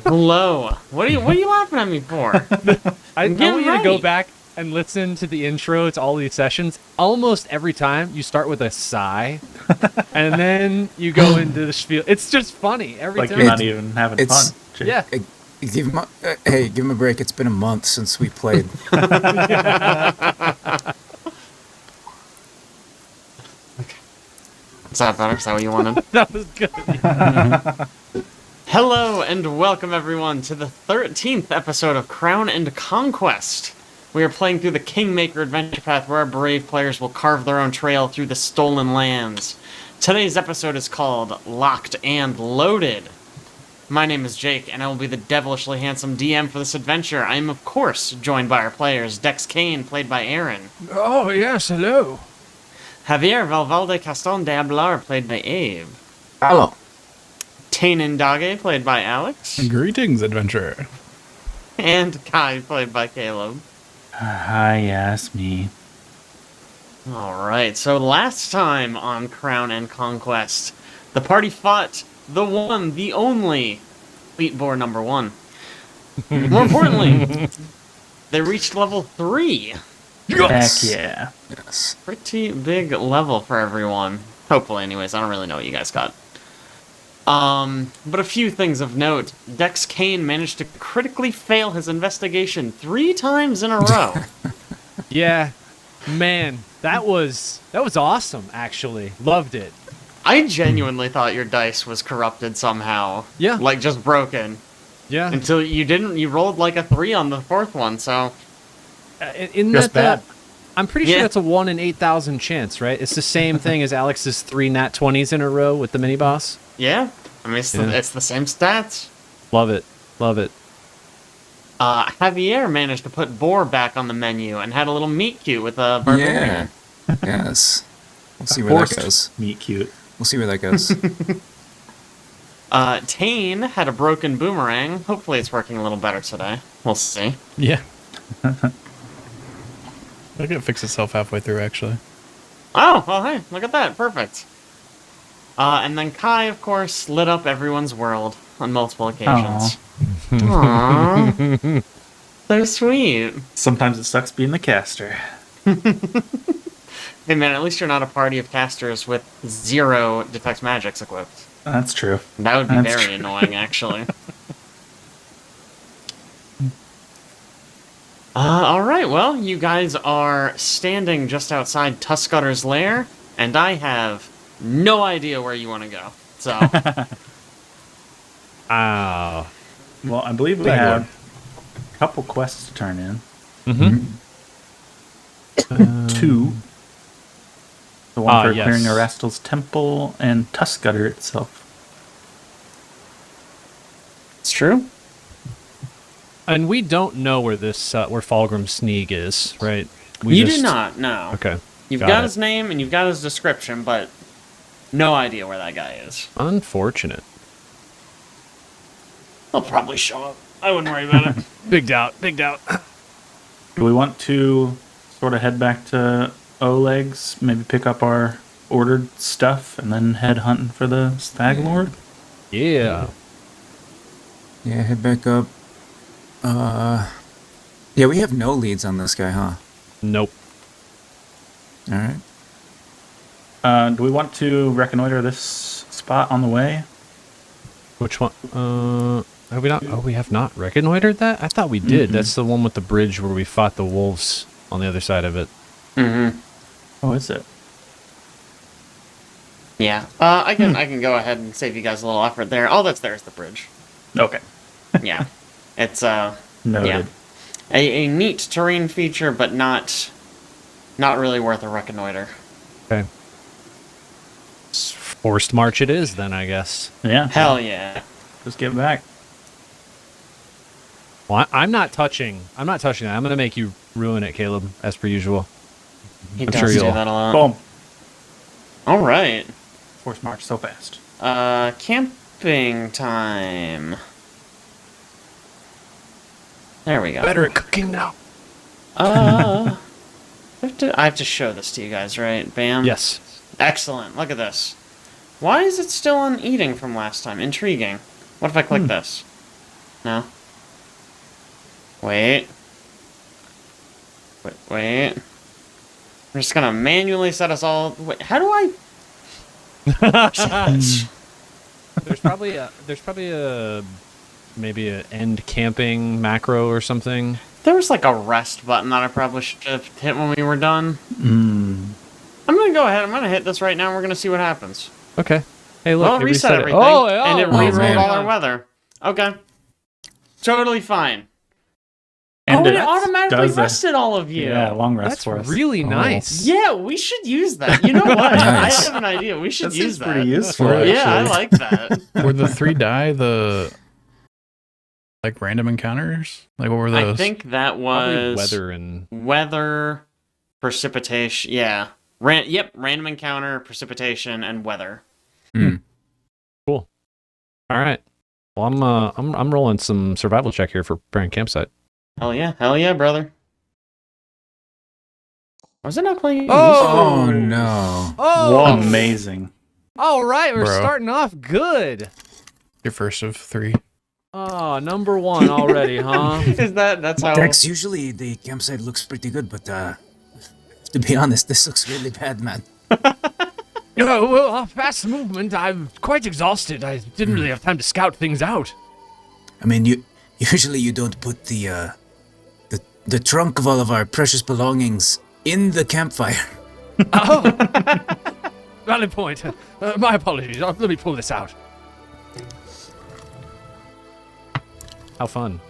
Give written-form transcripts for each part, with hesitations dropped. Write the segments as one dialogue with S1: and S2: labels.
S1: Hello. What are you laughing at me for?
S2: I want you to go back and listen to the intro to all these sessions. Almost every time you start with a sigh, and then you go into the spiel. It's just funny every time.
S3: Like you're not even having fun. Jake.
S2: Yeah.
S4: Give him a break. It's been a month since we played.
S1: Is that better? Is that what you wanted?
S2: That was good.
S1: Hello and welcome everyone to the 13th episode of Crown and Conquest. We are playing through the Kingmaker adventure path where our brave players will carve their own trail through the stolen lands. Today's episode is called Locked and Loaded. My name is Jake, and I will be the devilishly handsome DM for this adventure. I am, of course, joined by our players, Castejon, played by Aaron.
S2: Oh, yes, hello.
S1: Javier, Valverde, Castejon, Abelar, played by Abe.
S4: Hello.
S1: Taenn and Indage, played by Alex.
S5: Greetings, adventurer.
S1: And Kai, played by Caleb.
S3: Hi, yes, me.
S1: Alright, so last time on Crown and Conquest, the party fought the one, the only, Fleet Boar number 1. More importantly, they reached level 3.
S3: Yes. Heck yeah.
S4: Yes.
S1: Pretty big level for everyone. Hopefully, anyways. I don't really know what you guys got. But a few things of note. Castejon managed to critically fail his investigation 3 times in a row.
S2: Yeah, man, that was awesome. Actually, loved it.
S1: I genuinely thought your dice was corrupted somehow.
S2: Yeah,
S1: like just broken.
S2: Yeah,
S1: until you didn't. You rolled like a 3 on the 4th one. So
S2: in
S3: just
S2: that,
S3: bad.
S2: I'm pretty sure that's a 1 in 8,000 chance, right? It's the same thing as Alex's 3 nat 20s in a row with the mini boss.
S1: Yeah, I mean it's the same stats.
S2: Love it, love it.
S1: Javier managed to put boar back on the menu and had a little meet cute with a barbarian.
S4: Yeah. Yes. We'll see where that goes.
S3: Meet cute.
S4: We'll see where that goes.
S1: Taenn had a broken boomerang. Hopefully it's working a little better today. We'll see.
S2: Yeah.
S5: I think it fixed itself halfway through, actually.
S1: Oh, well, hey, look at that. Perfect. And then Kai, of course, lit up everyone's world on multiple occasions. Aww. So sweet.
S3: Sometimes it sucks being the caster.
S1: Hey, man, at least you're not a party of casters with 0 detect magics equipped.
S3: That's true.
S1: That would be
S3: That's
S1: very
S3: true.
S1: annoying, actually. Alright, well, you guys are standing just outside Tuscutter's lair, and I have no idea where you want to go. So,
S2: Oh.
S3: Well, I believe we
S2: Stag
S3: have
S2: Lord.
S3: a couple quests to turn in.
S2: Mm-hmm.
S3: 2. The one for
S2: yes.
S3: clearing Arastal's temple and Tuscutter itself.
S1: it's true.
S2: And we don't know where this where Fulgrim Sneak is, right?
S1: You do not, no.
S2: Okay.
S1: You've got his name and you've got his description, but no idea where that guy is.
S2: Unfortunate.
S1: He'll probably show up. I wouldn't worry about it.
S2: Big doubt. Big doubt.
S3: Do we want to sort of head back to Oleg's, maybe pick up our ordered stuff, and then head hunting for the Stag Lord?
S2: Yeah.
S4: Yeah, head back up. Yeah, we have no leads on this guy, huh?
S2: Nope.
S4: Alright.
S3: Do we want to reconnoiter this spot on the way?
S2: Which one? Have we not? Oh, we have not reconnoitered that? I thought we did.
S3: Mm-hmm.
S2: That's the one with the bridge where we fought the wolves on the other side of it.
S1: Mm-hmm.
S3: Oh, is it?
S1: Yeah. I can go ahead and save you guys a little effort there. All that's there is the bridge.
S3: Okay.
S1: Yeah. It's,
S3: Noted.
S1: yeah. A neat terrain feature, but not really worth a reconnoiter.
S2: Okay. Forced march it is, then, I guess.
S3: Yeah.
S1: Hell yeah.
S3: Just get back.
S2: Well, I'm not touching that. I'm going to make you ruin it, Caleb, as per usual.
S1: He
S2: I'm
S1: does
S2: sure
S1: do
S2: you'll-
S1: that a lot.
S3: Boom.
S1: All right.
S3: Force march so fast.
S1: Camping time. There we go.
S2: Better at cooking now.
S1: I have to show this to you guys, right? Bam.
S2: Yes.
S1: Excellent. Look at this. Why is it still on eating from last time? Intriguing. What if I click this? No. Wait. Wait. I'm just gonna manually set us all. Wait, how do I?
S2: There's probably a maybe an end camping macro or something.
S1: There was like a rest button that I probably should have hit when we were done. I'm gonna go ahead. I'm gonna hit this right now. And we're gonna see what happens.
S2: Okay. Hey, look.
S1: Well,
S2: it
S1: reset
S2: reset
S1: everything, and it
S4: man.
S1: rerolled all our weather. Okay. Totally fine.
S3: And
S1: it
S3: it
S1: automatically
S3: does that.
S1: rested all of you.
S3: Yeah, long rest
S2: That's
S3: for us.
S2: really nice.
S1: Yeah, we should use that. You know what?
S4: Nice.
S1: I have an idea. We should
S3: That
S1: use
S3: seems
S1: that.
S3: pretty useful.
S1: Yeah, I
S3: actually.
S1: like that.
S5: Were the 3 die the like random encounters? Like what were those?
S1: I think that
S2: Probably
S1: was
S2: weather and
S1: precipitation. Yeah. Random encounter, precipitation, and weather.
S2: cool. All right. Well, I'm rolling some survival check here for preparing campsite.
S1: Hell yeah, brother. Was it not playing?
S4: Oh no.
S2: Oh,
S3: Amazing.
S2: all right. We're
S5: Bro.
S2: starting off good.
S5: Your first of 3.
S2: Oh, number 1 already, huh?
S1: That's how?
S4: Dex, usually the campsite looks pretty good, but to be honest, this looks really bad, man.
S2: Well, fast movement. I'm quite exhausted. I didn't really have time to scout things out.
S4: I mean, usually you don't put the trunk of all of our precious belongings in the campfire.
S2: Oh, valid point. My apologies. Let me pull this out. How fun.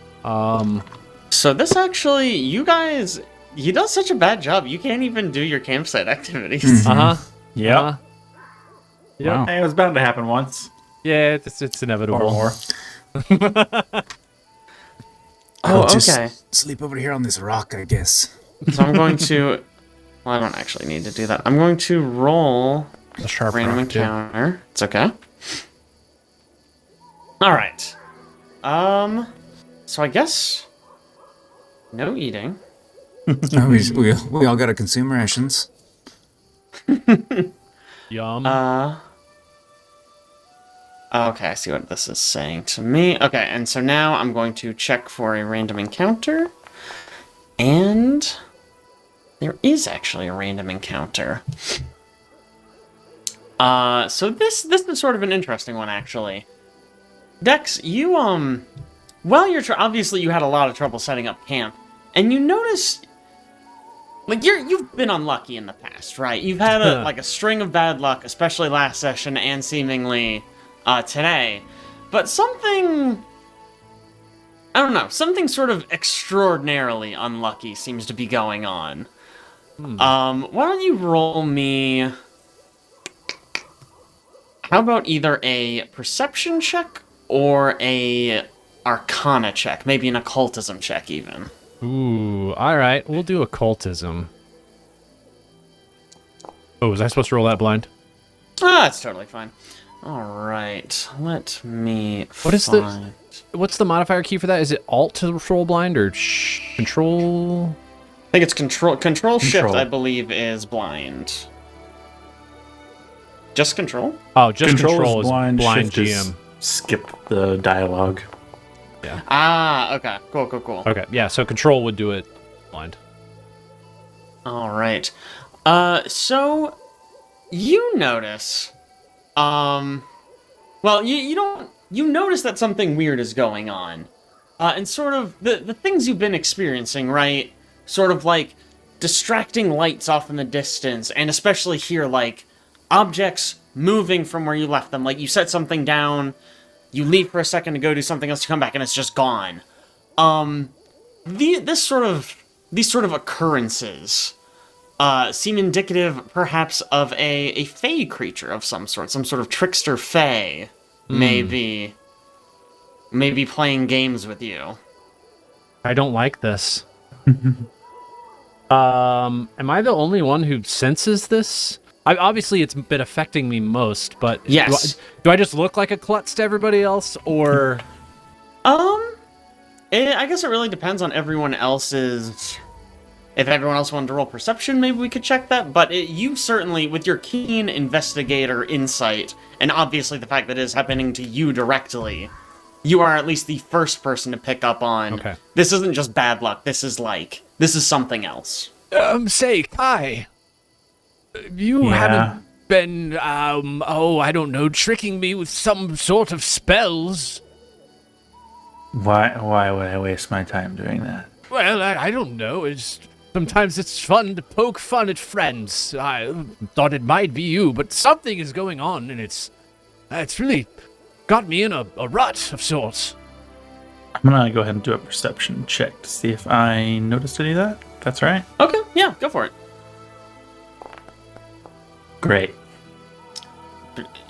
S1: So this actually, you guys, he does such a bad job. You can't even do your campsite activities.
S2: Uh-huh.
S3: Yep.
S2: Yep.
S5: Wow.
S3: Hey, it was bound to happen once.
S2: Yeah, it's inevitable.
S3: Or more.
S4: I'll
S1: Oh,
S4: just
S1: okay.
S4: sleep over here on this rock, I guess.
S1: So I'm going to. Well, I don't actually need to do that. I'm going to roll
S5: The sharp
S1: random
S5: rock, too.
S1: encounter. It's okay. All right. So I guess no eating.
S4: Oh, we all got to consume rations.
S2: Yum.
S1: Okay, I see what this is saying to me. Okay, and so now I'm going to check for a random encounter. And there is actually a random encounter. So this is sort of an interesting one, actually. Dex, you, while you're, obviously you had a lot of trouble setting up camp, and you notice, like, you've been unlucky in the past, right? You've had, a string of bad luck, especially last session, and seemingly, today. But something, I don't know, something sort of extraordinarily unlucky seems to be going on. Why don't you roll me, how about either a perception check or a arcana check, maybe an occultism check even.
S2: Ooh, all right. We'll do occultism. Oh, was I supposed to roll that blind?
S1: That's totally fine. All right, let me.
S2: What is what's the modifier key for that? Is it Alt to roll blind or Control?
S1: I think it's Control Shift.
S3: Control.
S1: I believe is blind. Just Control.
S2: Oh, just Control
S3: is
S2: is blind
S3: shift is
S2: GM.
S3: skip the dialogue.
S1: Ah, okay. Cool.
S2: Okay, yeah. So Control would do it blind.
S1: All right. So you notice, well, you don't. You notice that something weird is going on, and sort of the things you've been experiencing, right? Sort of like distracting lights off in the distance, and especially here, like objects moving from where you left them. Like you set something down, you leave for a second to go do something else, you come back, and it's just gone. These sort of occurrences seem indicative, perhaps, of a fey creature of some sort of trickster fey, maybe playing games with you.
S2: I don't like this. Am I the only one who senses this? Obviously, it's been affecting me most, but
S1: Yes.
S2: do I just look like a klutz to everybody else, or?
S1: I guess it really depends on everyone else's. If everyone else wanted to roll perception, maybe we could check that. But you certainly, with your keen investigator insight, and obviously the fact that it is happening to you directly, you are at least the first person to pick up on.
S2: Okay.
S1: This isn't just bad luck. This is something else.
S2: Say, Kai, you haven't been, I don't know, tricking me with some sort of spells.
S3: Why would I waste my time doing that?
S2: Well, I don't know. Sometimes it's fun to poke fun at friends. I thought it might be you, but something is going on, and it's really got me in a rut of sorts.
S3: I'm gonna go ahead and do a perception check to see if I noticed any of that. If that's right.
S1: Okay, yeah, go for it.
S3: Great.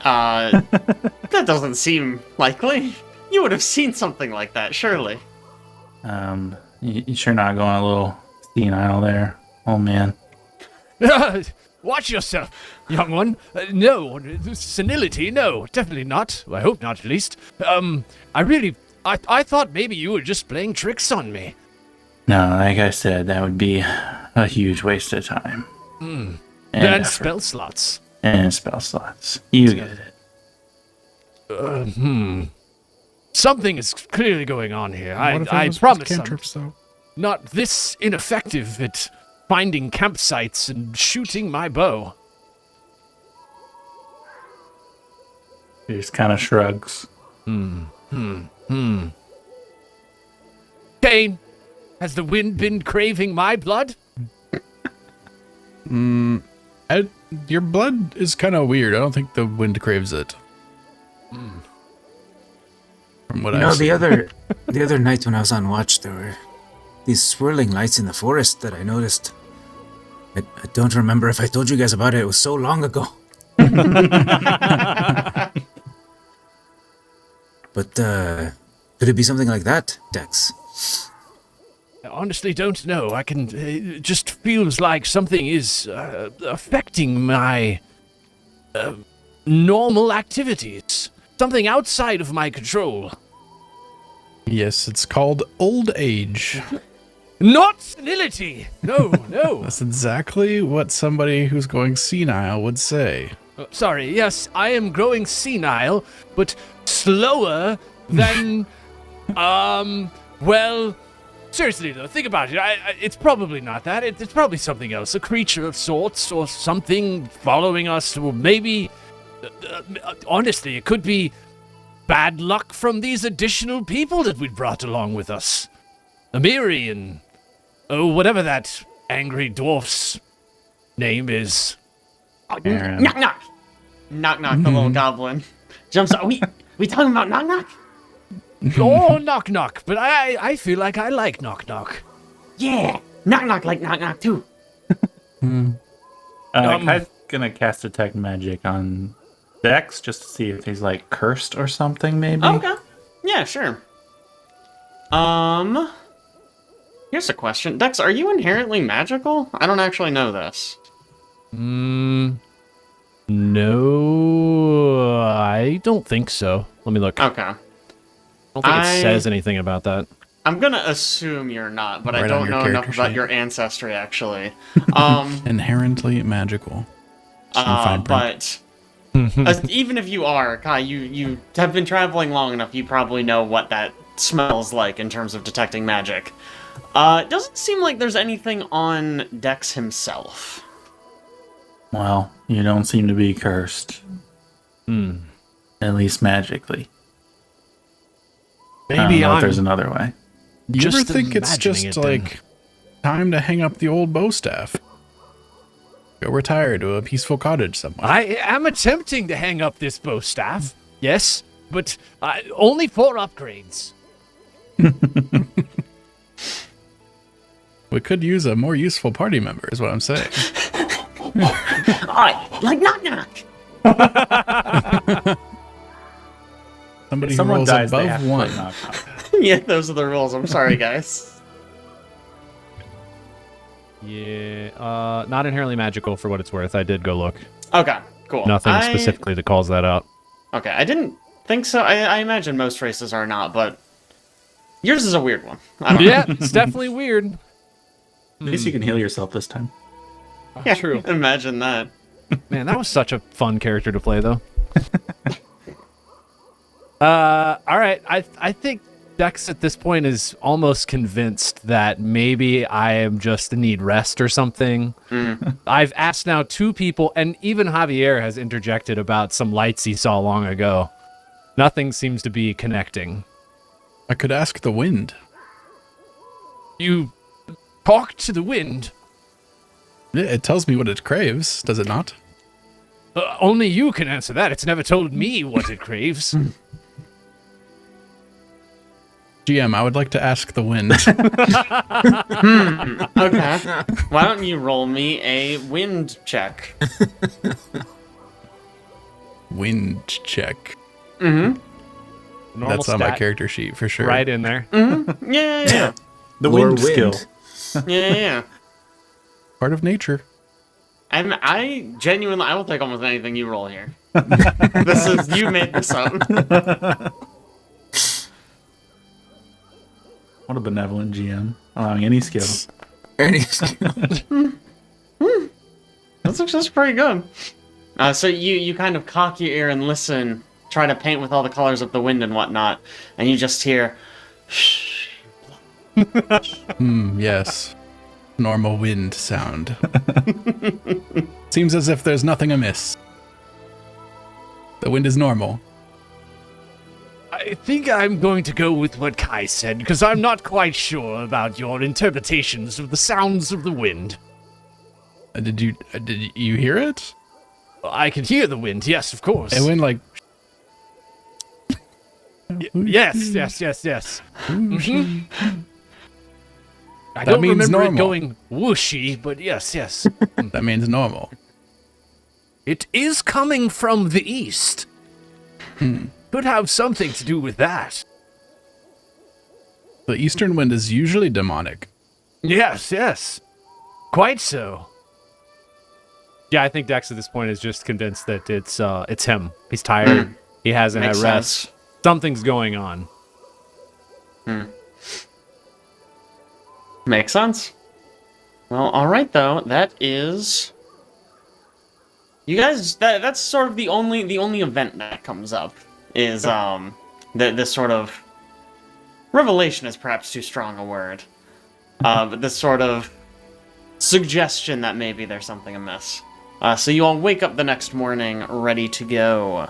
S1: That doesn't seem likely. You would have seen something like that, surely.
S3: You sure not going a little senile there, oh man.
S2: Watch yourself, young one. No, senility, no, definitely not. I hope not, at least. I thought maybe you were just playing tricks on me.
S3: No, like I said, that would be a huge waste of time.
S2: And
S3: effort.
S2: spell slots.
S3: And spell slots. You get it.
S2: Something is clearly going on here.
S5: What if it
S2: I
S5: was
S2: promise
S5: cantrips, though?
S2: not this ineffective at finding campsites and shooting my bow.
S3: He just kind of shrugs.
S2: Taenn, has the wind been craving my blood?
S5: Your blood is kind of weird. I don't think the wind craves it. From what I've seen.
S4: The other night when I was on watch, there were these swirling lights in the forest that I noticed. I don't remember if I told you guys about it. It was so long ago. But could it be something like that, Dex?
S2: I honestly don't know. It just feels like something is affecting my normal activities. Something outside of my control.
S5: Yes, it's called old age.
S2: Not senility! No, no.
S5: That's exactly what somebody who's going senile would say.
S2: Sorry, yes, I am growing senile, but slower than, well, seriously though, think about it. It's probably not that. It's probably something else. A creature of sorts or something following us, or maybe, honestly, it could be bad luck from these additional people that we brought along with us. Amiri and, whatever that angry dwarf's name is.
S3: Aaron.
S1: Knock knock! Knock knock, the little goblin. Jumps out. We talking about knock knock?
S2: Oh, knock knock, but I feel like I like knock knock.
S1: Yeah! Knock knock like knock knock too.
S3: Kai's gonna cast Detect Magic on Dex just to see if he's like cursed or something, maybe.
S1: Okay. Yeah, sure. Here's a question. Dex, are you inherently magical? I don't actually know this.
S2: No, I don't think so. Let me look.
S1: Okay.
S2: I don't think it says anything about that.
S1: I'm gonna assume you're not, but I
S5: Right on
S1: don't
S5: your
S1: know enough
S5: character
S1: about
S5: sheet.
S1: your ancestry, actually.
S5: Inherently magical. Some fine print.
S1: But even if you are, Kai, you have been traveling long enough, you probably know what that smells like in terms of detecting magic. It doesn't seem like there's anything on Dex himself.
S3: Well, you don't seem to be cursed. At least magically. I don't
S2: Maybe
S3: know if
S2: I'm
S3: there's another way.
S5: You ever
S2: just
S5: think it's
S2: imagining
S5: just
S2: it, then.
S5: like time to hang up the old bow staff? Go retire to a peaceful cottage somewhere.
S2: I am attempting to hang up this bow staff, yes, but only 4 upgrades.
S5: We could use a more useful party member, is what I'm saying.
S1: Alright, like knock knock!
S5: Somebody
S3: If
S5: who
S3: someone
S5: rolls
S3: dies, they have
S5: above
S3: to play
S5: 1.
S3: knock knock.
S1: Yeah, those are the rules. I'm sorry, guys.
S2: Yeah, not inherently magical for what it's worth. I did go look.
S1: Okay, cool.
S2: Nothing specifically that calls that out.
S1: Okay, I didn't think so. I imagine most races are not, but yours is a weird one. I don't
S2: Yeah, it's definitely weird.
S3: At least you can heal yourself this time.
S1: know. Yeah,
S2: True.
S1: Imagine that.
S2: Man, that was such a fun character to play, though. All right. I think Dex at this point is almost convinced that maybe I am just need rest or something. I've asked now 2 people, and even Javier has interjected about some lights he saw long ago. Nothing seems to be connecting.
S5: I could ask the wind.
S2: You talk to the wind.
S5: Yeah, it tells me what it craves, does it not?
S2: Only you can answer that. It's never told me what it craves.
S5: GM, I would like to ask the wind.
S1: Okay. Why don't you roll me a wind check?
S5: Wind check.
S2: Normal
S5: That's on my
S2: stat,
S5: character sheet for sure.
S2: right in there.
S1: Yeah.
S3: The
S4: More
S3: wind skill.
S1: Yeah.
S5: Part of nature.
S1: I genuinely, I will take almost anything you roll here. You made this up.
S3: What a benevolent GM, allowing any skill.
S1: That's pretty good. So you kind of cock your ear and listen, try to paint with all the colors of the wind and whatnot, and you just hear,
S5: Yes. Normal wind sound. Seems as if there's nothing amiss. The wind is normal.
S2: I think I'm going to go with what Kai said, because I'm not quite sure about your interpretations of the sounds of the wind.
S5: Did you hear it?
S2: I can hear the wind, yes, of course.
S5: It went like...
S2: Yes. Mhm. I
S5: That
S2: don't
S5: means
S2: remember
S5: normal.
S2: it going whooshy, but yes.
S5: That means normal.
S2: It is coming from the east. Could have something to do with that.
S5: The eastern wind is usually demonic.
S2: Yes. Quite so. Yeah, I think Dex at this point is just convinced that it's him. He's tired. He hasn't had
S1: Makes
S2: rest.
S1: sense.
S2: Something's going on.
S1: Makes sense. Well, all right though. That is. You guys. That's sort of the only event that comes up is this sort of revelation is perhaps too strong a word, but this sort of suggestion that maybe there's something amiss. So you all wake up the next morning ready to go.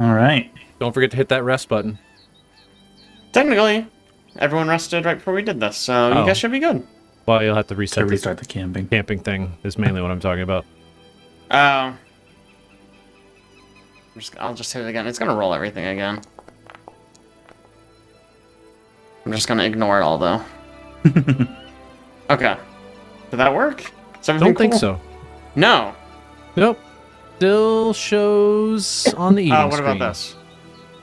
S3: All right.
S2: Don't forget to hit that rest button.
S1: Technically, everyone rested right before we did this, so you
S2: Oh.
S1: guys should be good.
S2: Well, you'll have to
S3: To
S2: reset the
S3: restart the camping.
S2: camping thing is mainly what I'm talking about.
S1: I'll just hit it again. It's gonna roll everything again. I'm just gonna ignore it all though. Okay. Did that work? Is everything
S2: Don't think
S1: cool?
S2: so.
S1: No.
S2: Nope. Still shows on the eating
S1: What
S2: screen.
S1: about this?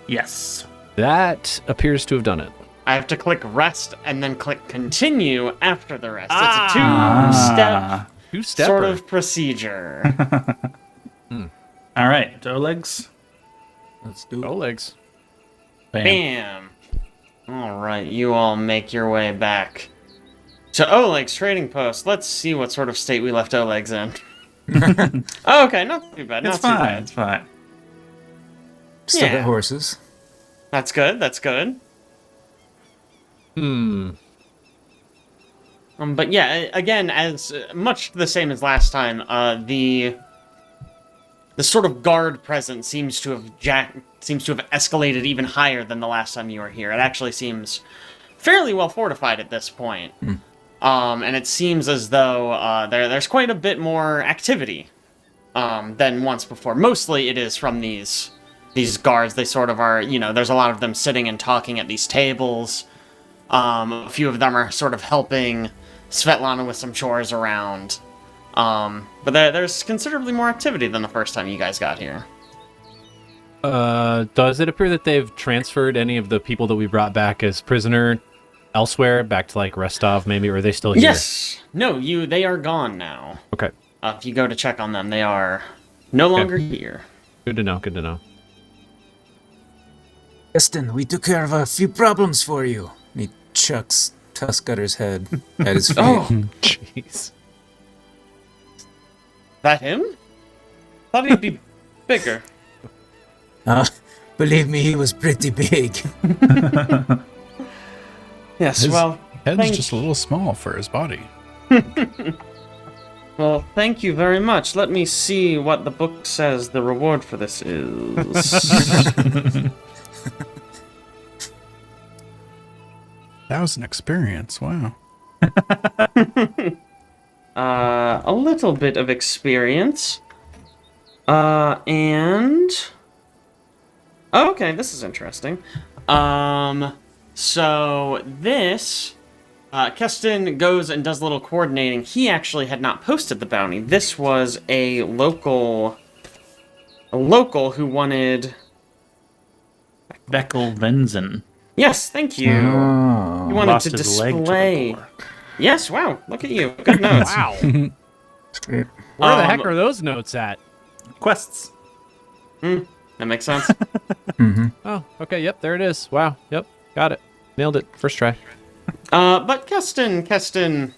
S3: Yes.
S2: That appears to have done it.
S1: I have to click rest and then click continue after the rest. It's a
S3: Ah.
S1: two-step
S2: Two-stepper.
S1: sort of procedure.
S3: All right. Oleg's.
S4: Let's do it.
S2: Oleg's.
S3: Bam.
S1: Bam. All right, you all make your way back to Oleg's trading post. Let's see what sort of state we left Oleg's in. Oh, okay, not too bad.
S3: It's
S1: Not too
S3: fine.
S1: bad.
S3: It's fine.
S4: Still
S1: Yeah.
S4: got horses.
S1: That's good. That's good. But yeah, again, as much the same as last time, the sort of guard presence seems to have escalated even higher than the last time you were here. It actually seems fairly well fortified at this point. And it seems as though there's quite a bit more activity than once before. Mostly it is from these guards. They sort of are, there's a lot of them sitting and talking at these tables. A few of them are sort of helping Svetlana with some chores around. But there's considerably more activity than the first time you guys got here.
S2: Does it appear that they've transferred any of the people that we brought back as prisoner elsewhere, back to like Rostov maybe, or are they still here?
S1: Yes! No, they are gone now.
S2: Okay.
S1: If you go to check on them, they are no longer here.
S2: Good to know. Good to know.
S4: Justin, we took care of a few problems for you. And he chucks Tuskcutter's head at his feet.
S1: Oh,
S2: Jeez.
S1: that him? Thought he'd be bigger.
S4: Believe me, he was pretty big.
S1: Yes,
S5: His
S1: well,
S5: head's just a little small for his body.
S1: well, thank you very much. Let me see what the book says the reward for this is.
S5: 1,000 experience. Wow.
S1: A little bit of experience. And... Okay, this is interesting. So this... Keston goes and does a little coordinating. He actually had not posted the bounty. This was a local who wanted...
S3: Beckel Venzen.
S1: Yes, thank you.
S4: Oh.
S1: He wanted
S3: Lost
S1: to
S3: his leg to the
S1: display...
S3: boar.
S1: Yes, wow, look at you. Good notes.
S2: Wow.
S4: That's great.
S2: Where the heck are those notes at?
S3: Quests.
S1: That makes sense.
S2: Oh, okay. Yep, there it is. Wow. Yep, got it. Nailed it. First try.
S1: But Keston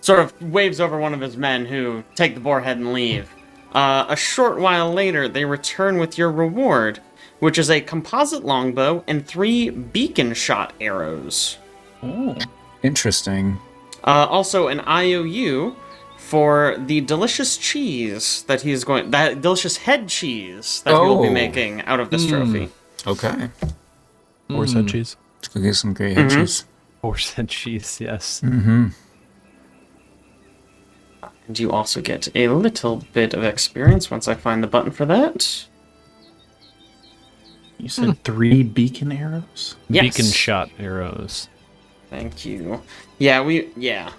S1: sort of waves over one of his men who take the boar head and leave. A short while later, they return with your reward, which is a composite longbow and 3 beacon shot arrows.
S3: Oh.
S4: Interesting.
S1: Also an IOU for the delicious cheese that that delicious head cheese that he will be
S4: Oh.
S1: making out of this trophy.
S4: Okay.
S5: Horse head cheese.
S4: Let's go get some great hedges.
S2: Horse and cheese. Yes.
S1: And you also get a little bit of experience once I find the button for that.
S3: You said 3 beacon arrows?
S1: Yes.
S2: Beacon shot arrows.
S1: Thank you. Yeah.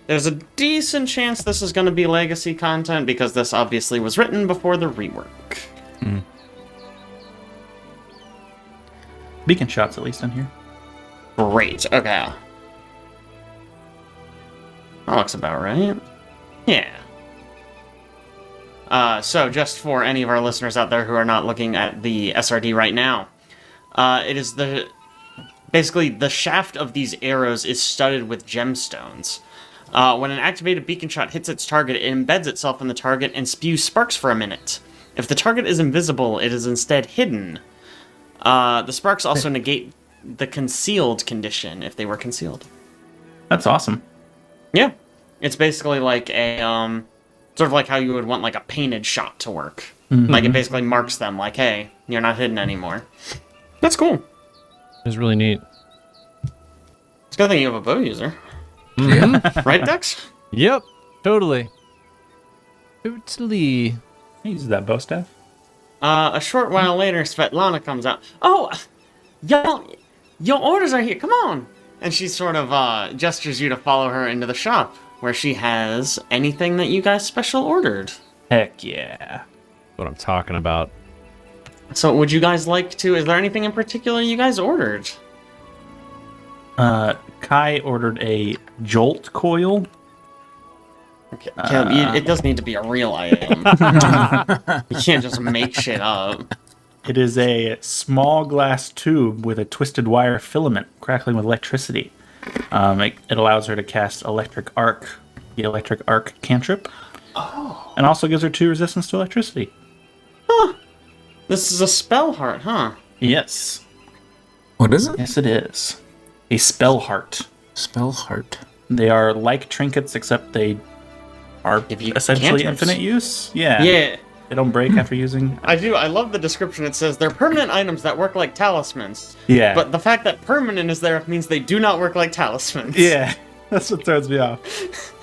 S1: There's a decent chance this is going to be legacy content because this obviously was written before the rework.
S3: Beacon shots, at least, in here.
S1: Great, okay. That looks about right. Yeah. So just for any of our listeners out there who are not looking at the SRD right now, it is basically the shaft of these arrows is studded with gemstones. When an activated beacon shot hits its target, it embeds itself in the target and spews sparks for a minute. If the target is invisible, it is instead hidden. The sparks also negate the concealed condition if they were concealed.
S3: That's awesome.
S1: Yeah. It's basically like a, sort of like how you would want like a painted shot to work. Like it basically marks them like, hey, you're not hidden anymore. That's cool.
S2: It's really neat.
S1: It's a good thing you have a bow user. Right, Dex?
S2: Yep. Totally. Totally.
S3: He uses that bow staff.
S1: A short while later, Svetlana comes out. Oh, y'all, your orders are here. Come on. And she sort of gestures you to follow her into the shop, where she has anything that you guys special ordered.
S3: Heck yeah.
S2: What I'm talking about.
S1: So would you guys like to... Is there anything in particular you guys ordered?
S3: Kai ordered a jolt coil.
S1: Okay, Caleb, it does need to be a real item. You can't just make shit up.
S3: It is a small glass tube with a twisted wire filament crackling with electricity. It allows her to cast Electric Arc, the Electric Arc cantrip. Oh. And also gives her 2 resistance to electricity.
S1: Huh. This is a spell heart, huh?
S3: Yes.
S4: What is it?
S3: Yes, it is. A spell heart.
S4: Spell heart.
S3: They are like trinkets, except they are
S1: Give you
S3: essentially
S1: cantrips.
S3: infinite use. Yeah.
S1: Yeah.
S3: They don't break after using...
S1: I do. I love the description. It says they're permanent items that work like talismans.
S3: Yeah.
S1: But the fact that permanent is there means they do not work like talismans.
S3: Yeah. That's what throws me off.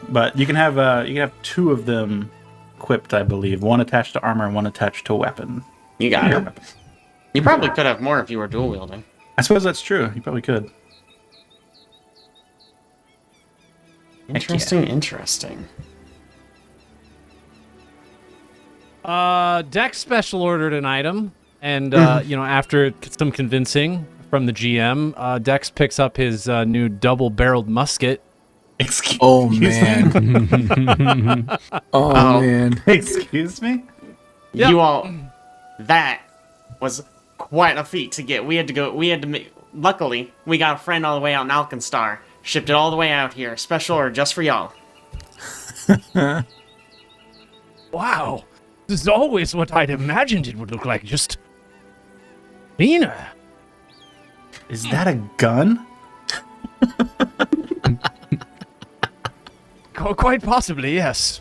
S3: But you can have 2 of them equipped, I believe. 1 attached to armor and 1 attached to a weapon.
S1: You got it. You probably could have more if you were dual wielding.
S3: I suppose that's true. You probably could.
S1: Interesting.
S2: Dex special ordered an item, and after some convincing from the GM, Dex picks up his new double-barreled musket.
S3: Excuse
S4: Oh,
S3: me?
S4: man. Oh, man.
S3: Excuse me?
S2: Yep.
S1: You all... That was quite a feat to get. Luckily, we got a friend all the way out in Alkenstar. Shipped it all the way out here. Special order just for y'all.
S2: Wow. This is always what I'd imagined it would look like, just cleaner.
S3: Is that a gun?
S2: Quite possibly, yes.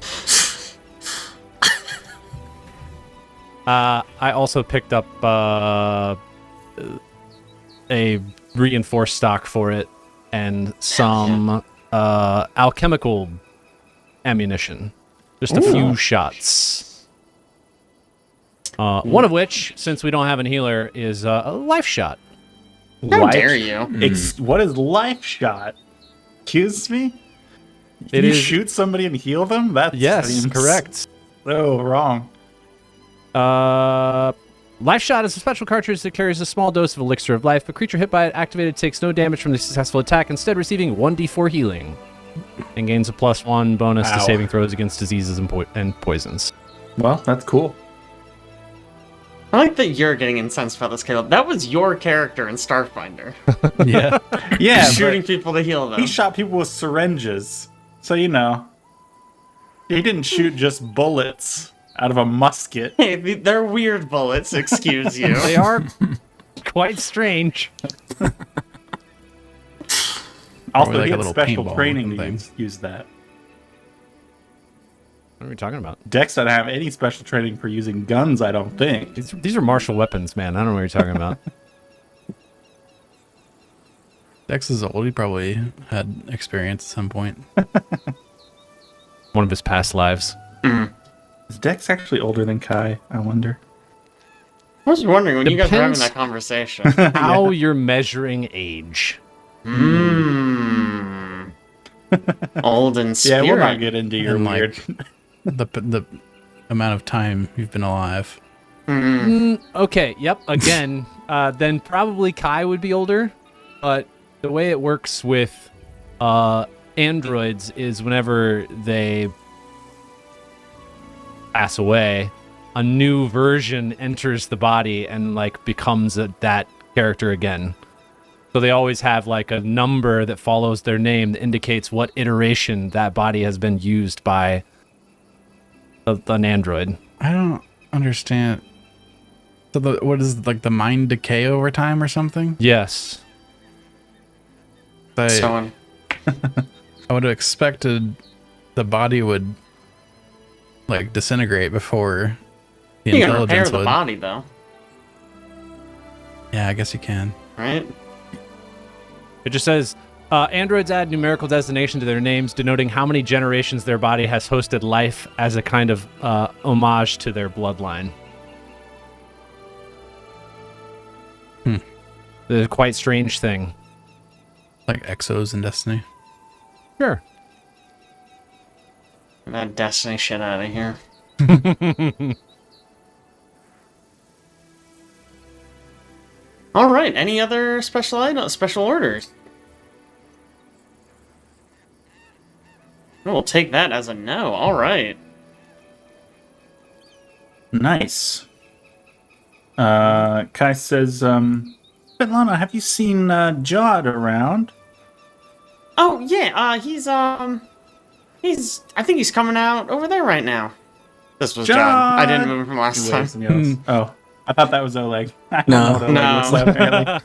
S2: I also picked up a reinforced stock for it and some alchemical ammunition. Just a few shots. One of which, since we don't have a healer, is a life shot.
S1: How dare you?
S3: What is life shot? Excuse me?
S2: It
S3: You
S2: is-
S3: shoot somebody and heal them? That
S2: Yes,
S3: seems
S2: correct.
S3: so wrong.
S2: Life shot is a special cartridge that carries a small dose of elixir of life. A creature hit by it activated takes no damage from the successful attack, instead receiving 1d4 healing, and gains a +1 bonus to
S3: Ow.
S2: saving throws against diseases and poisons.
S3: Well, that's cool.
S1: I like that you're getting incensed about this, Caleb. That was your character in Starfinder.
S5: Yeah.
S3: Yeah,
S1: Shooting
S3: but
S1: people to heal them.
S3: he shot people with syringes. So, you know. He didn't shoot just bullets out of a musket.
S1: Hey, they're weird bullets, excuse you.
S2: They are quite strange.
S3: Also,
S5: like
S3: he
S5: a
S3: had
S5: little
S3: special
S5: paintball
S3: training to
S5: thing.
S3: use that.
S2: What are we talking about?
S3: Dex doesn't have any special training for using guns, I don't think.
S2: These are martial weapons, man. I don't know what you're talking about.
S5: Dex is old. He probably had experience at some point.
S2: One of his past lives.
S3: Is Dex actually older than Kai, I wonder?
S1: I was wondering when you guys were having
S2: Depends.
S1: that conversation.
S2: How you're measuring age.
S1: Old and
S3: Yeah,
S1: spirit.
S3: we'll not get into your
S5: And, like,
S3: weird...
S5: the amount of time you've been alive.
S2: Okay, yep. Again, then probably Kai would be older. But the way it works with androids is whenever they pass away, a new version enters the body and like becomes that character again. So they always have like a number that follows their name that indicates what iteration that body has been used by an android.
S5: I don't understand. So what is like the mind decay over time or something?
S2: Yes.
S1: So,
S5: I would have expected the body would like disintegrate before the
S1: you can repair
S5: intelligence
S1: the
S5: would.
S1: body, though,
S5: Yeah, I guess you can.
S1: right?
S2: It just says, androids add numerical designation to their names, denoting how many generations their body has hosted life as a kind of homage to their bloodline. It's a quite strange thing.
S5: Like Exos in Destiny.
S2: Sure.
S1: Get that Destiny shit out of here. All right. Any other special orders? We'll take that as a no. All right.
S3: Nice. Kai says, Svetlana, have you seen Jod around?
S1: Oh yeah. He's I think he's coming out over there right now. This was John. I didn't move him from last time.
S3: Oh, I thought that was Oleg. I don't
S4: No.
S3: know what Oleg
S1: No.
S3: looks like, apparently.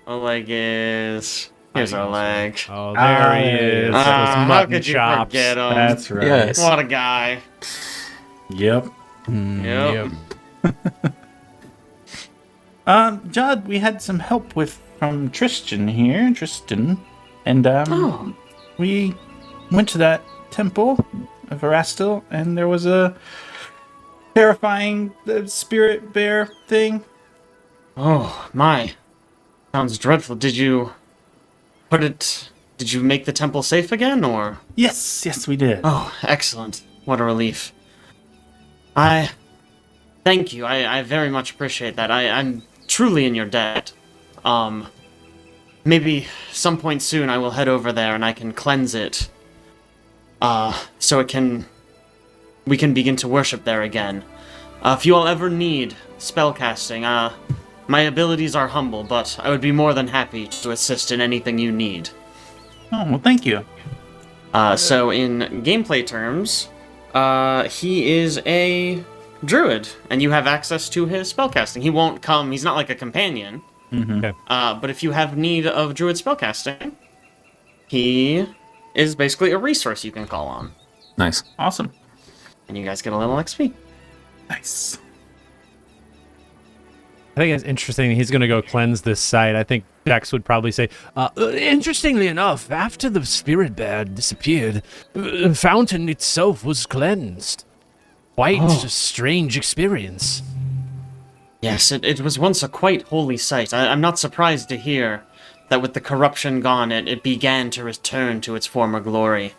S1: Oleg is. Here's Oleg.
S2: Oh, there he is. Those
S1: How
S2: mutton
S1: could you
S2: chops.
S1: forget him?
S3: That's right.
S4: Yes.
S1: What a guy.
S3: Yep.
S1: Yep.
S3: Jod, we had some help from Tristan here, and we went to that temple of Erastil, and there was a terrifying spirit bear thing.
S1: Oh, my. Sounds dreadful. Did you make the temple safe again, or?
S3: Yes, we did.
S1: Oh, excellent. What a relief. Thank you. I very much appreciate that. I'm truly in your debt. Maybe some point soon I will head over there and I can cleanse it. So we can begin to worship there again. If you all ever need spellcasting, my abilities are humble, but I would be more than happy to assist in anything you need.
S3: Oh, well, thank you.
S1: So in gameplay terms, he is a druid, and you have access to his spellcasting. He won't come, he's not like a companion.
S2: Okay.
S1: But if you have need of druid spellcasting, he is basically a resource you can call on.
S4: Nice.
S3: Awesome.
S1: And you guys get a little XP.
S3: Nice.
S2: I think it's interesting. He's going to go cleanse this site. I think Dex would probably say, interestingly enough, after the spirit bear disappeared, the fountain itself was cleansed. Quite a strange experience.
S1: Yes, it was once a quite holy site. I'm not surprised to hear that with the corruption gone, it began to return to its former glory.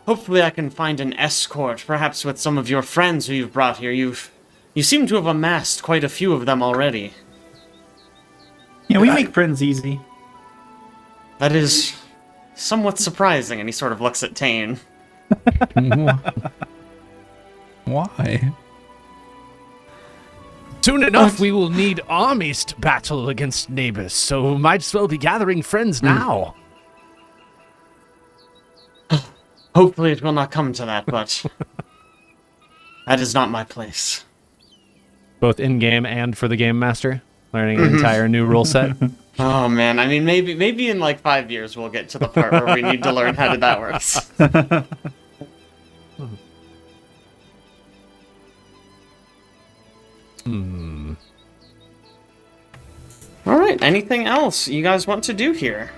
S1: Hopefully I can find an escort, perhaps with some of your friends who you've brought here. You seem to have amassed quite a few of them already.
S3: Yeah, we make friends easy.
S1: That is somewhat surprising, and he sort of looks at Taenn.
S5: Why?
S2: Soon enough, we will need armies to battle against neighbors, so might as well be gathering friends now.
S1: Hopefully it will not come to that, but that is not my place.
S2: Both in-game and for the Game Master, learning an entire new rule set.
S1: Oh man, I mean, maybe in like 5 years we'll get to the part where we need to learn how that works. All right, anything else you guys want to do here?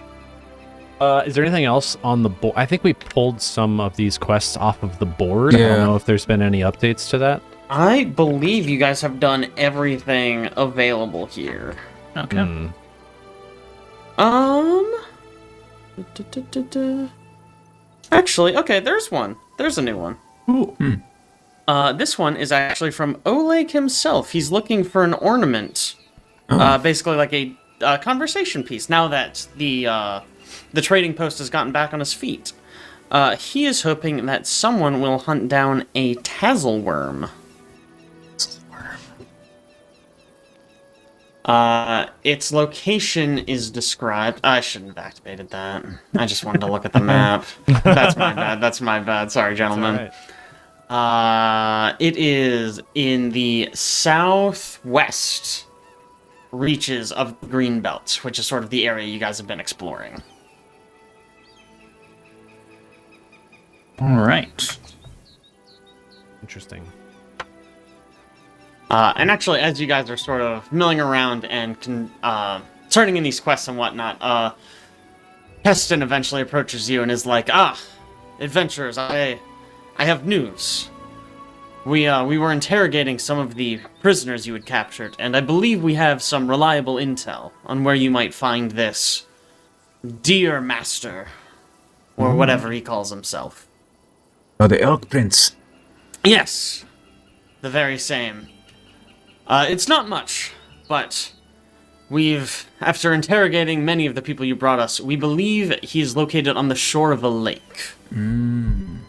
S2: Is there anything else on the board? I think we pulled some of these quests off of the board. I
S4: Yeah.
S2: don't know if there's been any updates to that.
S1: I believe you guys have done everything available here.
S3: Okay.
S1: Actually, okay, there's one. There's a new one.
S3: Ooh.
S1: This one is actually from Oleg himself. He's looking for an ornament. Basically like a conversation piece. Now that the trading post has gotten back on his feet. He is hoping that someone will hunt down a Tazzleworm. Its location is described. I shouldn't have activated that. I just wanted to look at the map. That's my bad. That's my bad. Sorry, gentlemen. It is in the southwest reaches of Greenbelt, which is sort of the area you guys have been exploring.
S3: All right.
S2: Interesting.
S1: And actually, as you guys are sort of milling around and turning in these quests and whatnot, Heston eventually approaches you and is like, adventurers, I have news. We were interrogating some of the prisoners you had captured, and I believe we have some reliable intel on where you might find this Deer Master, or whatever he calls himself.
S4: Oh, the Elk Prince.
S1: Yes, the very same. It's not much, but after interrogating many of the people you brought us, we believe he is located on the shore of a lake. There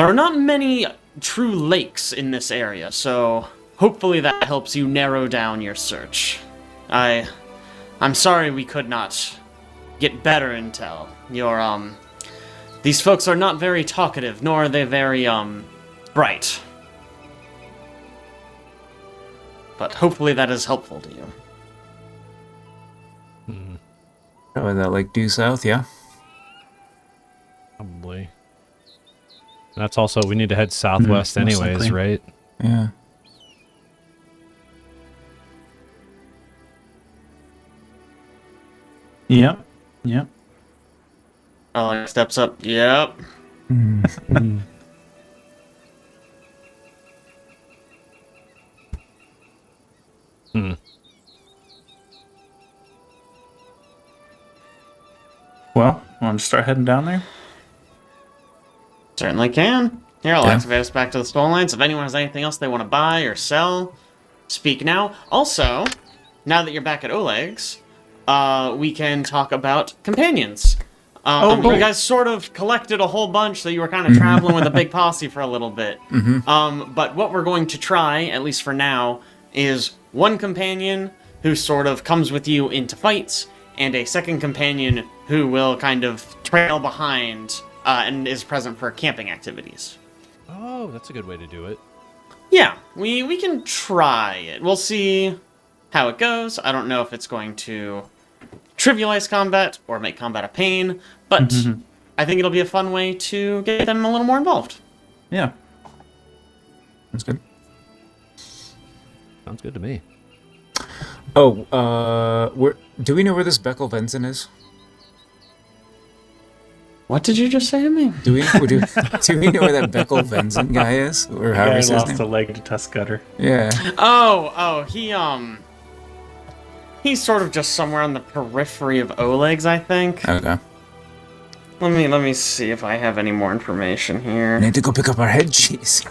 S1: are not many true lakes in this area, so hopefully that helps you narrow down your search. I'm sorry we could not get better intel. These folks are not very talkative, nor are they very, bright. But hopefully that is helpful to you.
S4: Oh, that like due south, yeah?
S2: Probably. That's also, we need to head southwest
S3: most
S2: anyways,
S3: likely.
S2: right?
S4: Yeah.
S3: Yep.
S1: Oleg steps up. Yep.
S3: Well, want to start heading down there?
S1: Certainly can. Here, I'll
S4: Yeah.
S1: activate us back to the Stolen Lands. If anyone has anything else they want to buy or sell, speak now. Also, now that you're back at Oleg's, we can talk about companions. You guys sort of collected a whole bunch, so you were kind of traveling with a big posse for a little bit. But what we're going to try, at least for now, is one companion who sort of comes with you into fights, and a second companion who will kind of trail behind and is present for camping activities.
S2: Oh, that's a good way to do it.
S1: Yeah, we can try it. We'll see how it goes. I don't know if it's going to trivialize combat or make combat a pain, but I think it'll be a fun way to get them a little more involved.
S3: Yeah.
S4: That's good.
S2: Sounds good to me.
S4: Oh, do we know where this Beckel Venson is?
S1: What did you just say to me?
S4: Do we know where that Beckel Venson guy is? Or
S3: The
S4: however
S3: guy
S4: he says his
S3: lost
S4: name?
S3: a leg to Tuskgutter.
S4: Yeah.
S1: He's sort of just somewhere on the periphery of Oleg's, I think.
S4: Okay.
S1: Let me see if I have any more information here.
S4: I need to go pick up our head cheese.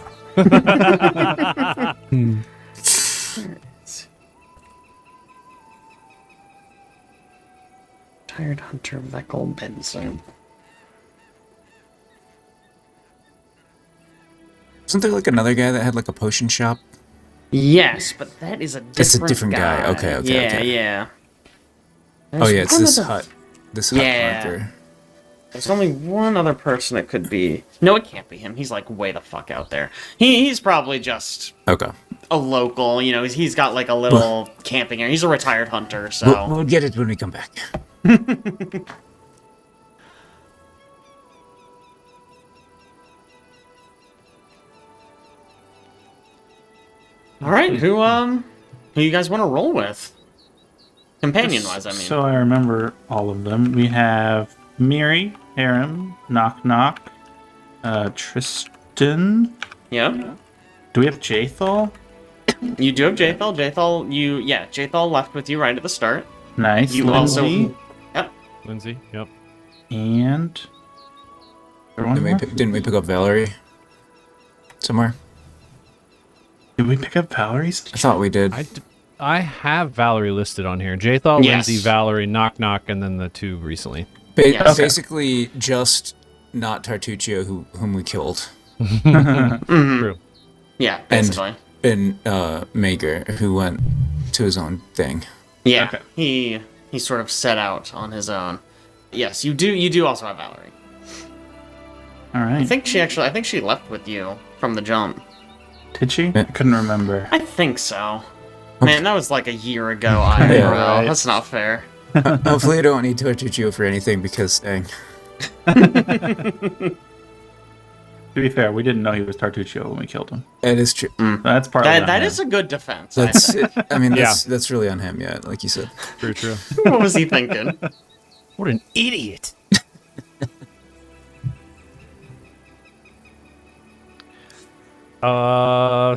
S1: Tired Hunter Veckel Benson.
S4: Wasn't there like another guy that had like a potion shop?
S1: Yes, but that is a different
S4: It's a different guy. Okay,
S1: yeah,
S4: okay.
S1: yeah.
S4: Oh yeah, it's
S1: There's
S4: this
S1: one other-
S4: hut. This hut
S1: Yeah.
S4: marker.
S1: There's only one other person it could be. No, it can't be him. He's like way the fuck out there. He's probably just
S4: Okay.
S1: a local. You know, he's got like a little camping area. He's a retired hunter, so.
S4: We'll get it when we come back.
S1: All right, who you guys want to roll with? Companion-wise, I mean.
S3: So I remember all of them. We have Miri, Aram, Knock Knock, Tristan.
S1: Yeah.
S3: Do we have Jathal?
S1: You do have Jathal. Jathal left with you right at the start.
S3: Nice.
S1: You
S3: Lindsay.
S1: also. Yep.
S2: Lindsay, yep.
S3: And... there one more?
S4: Didn't we pick up Valerie? Somewhere?
S3: Did we pick up Valerie's?
S4: I thought we did.
S2: I have Valerie listed on here. J-Thal,
S1: Yes.
S2: Lindsay, Valerie, Knock Knock, and then the two recently.
S1: Yes.
S4: Basically, just not Tartuccio, whom we killed.
S2: True.
S1: Yeah, basically.
S4: And Mager, who went to his own thing.
S1: Yeah.
S3: Okay.
S1: He sort of set out on his own. Yes, you do also have Valerie.
S3: All right.
S1: I think she left with you from the jump.
S3: Did she? I couldn't remember.
S1: I think so. Man, that was like a year ago, IRL.
S3: Yeah, right.
S1: That's not fair.
S4: Hopefully I don't need Tartuccio for anything because, dang.
S3: To be fair, we didn't know he was Tartuccio when we killed him.
S4: It is true.
S3: That's partly on
S1: That
S3: him.
S1: is a good defense.
S4: That's, I mean,
S2: Yeah.
S4: that's really on him, yeah, like you said.
S2: True.
S1: What was he thinking?
S2: What an idiot.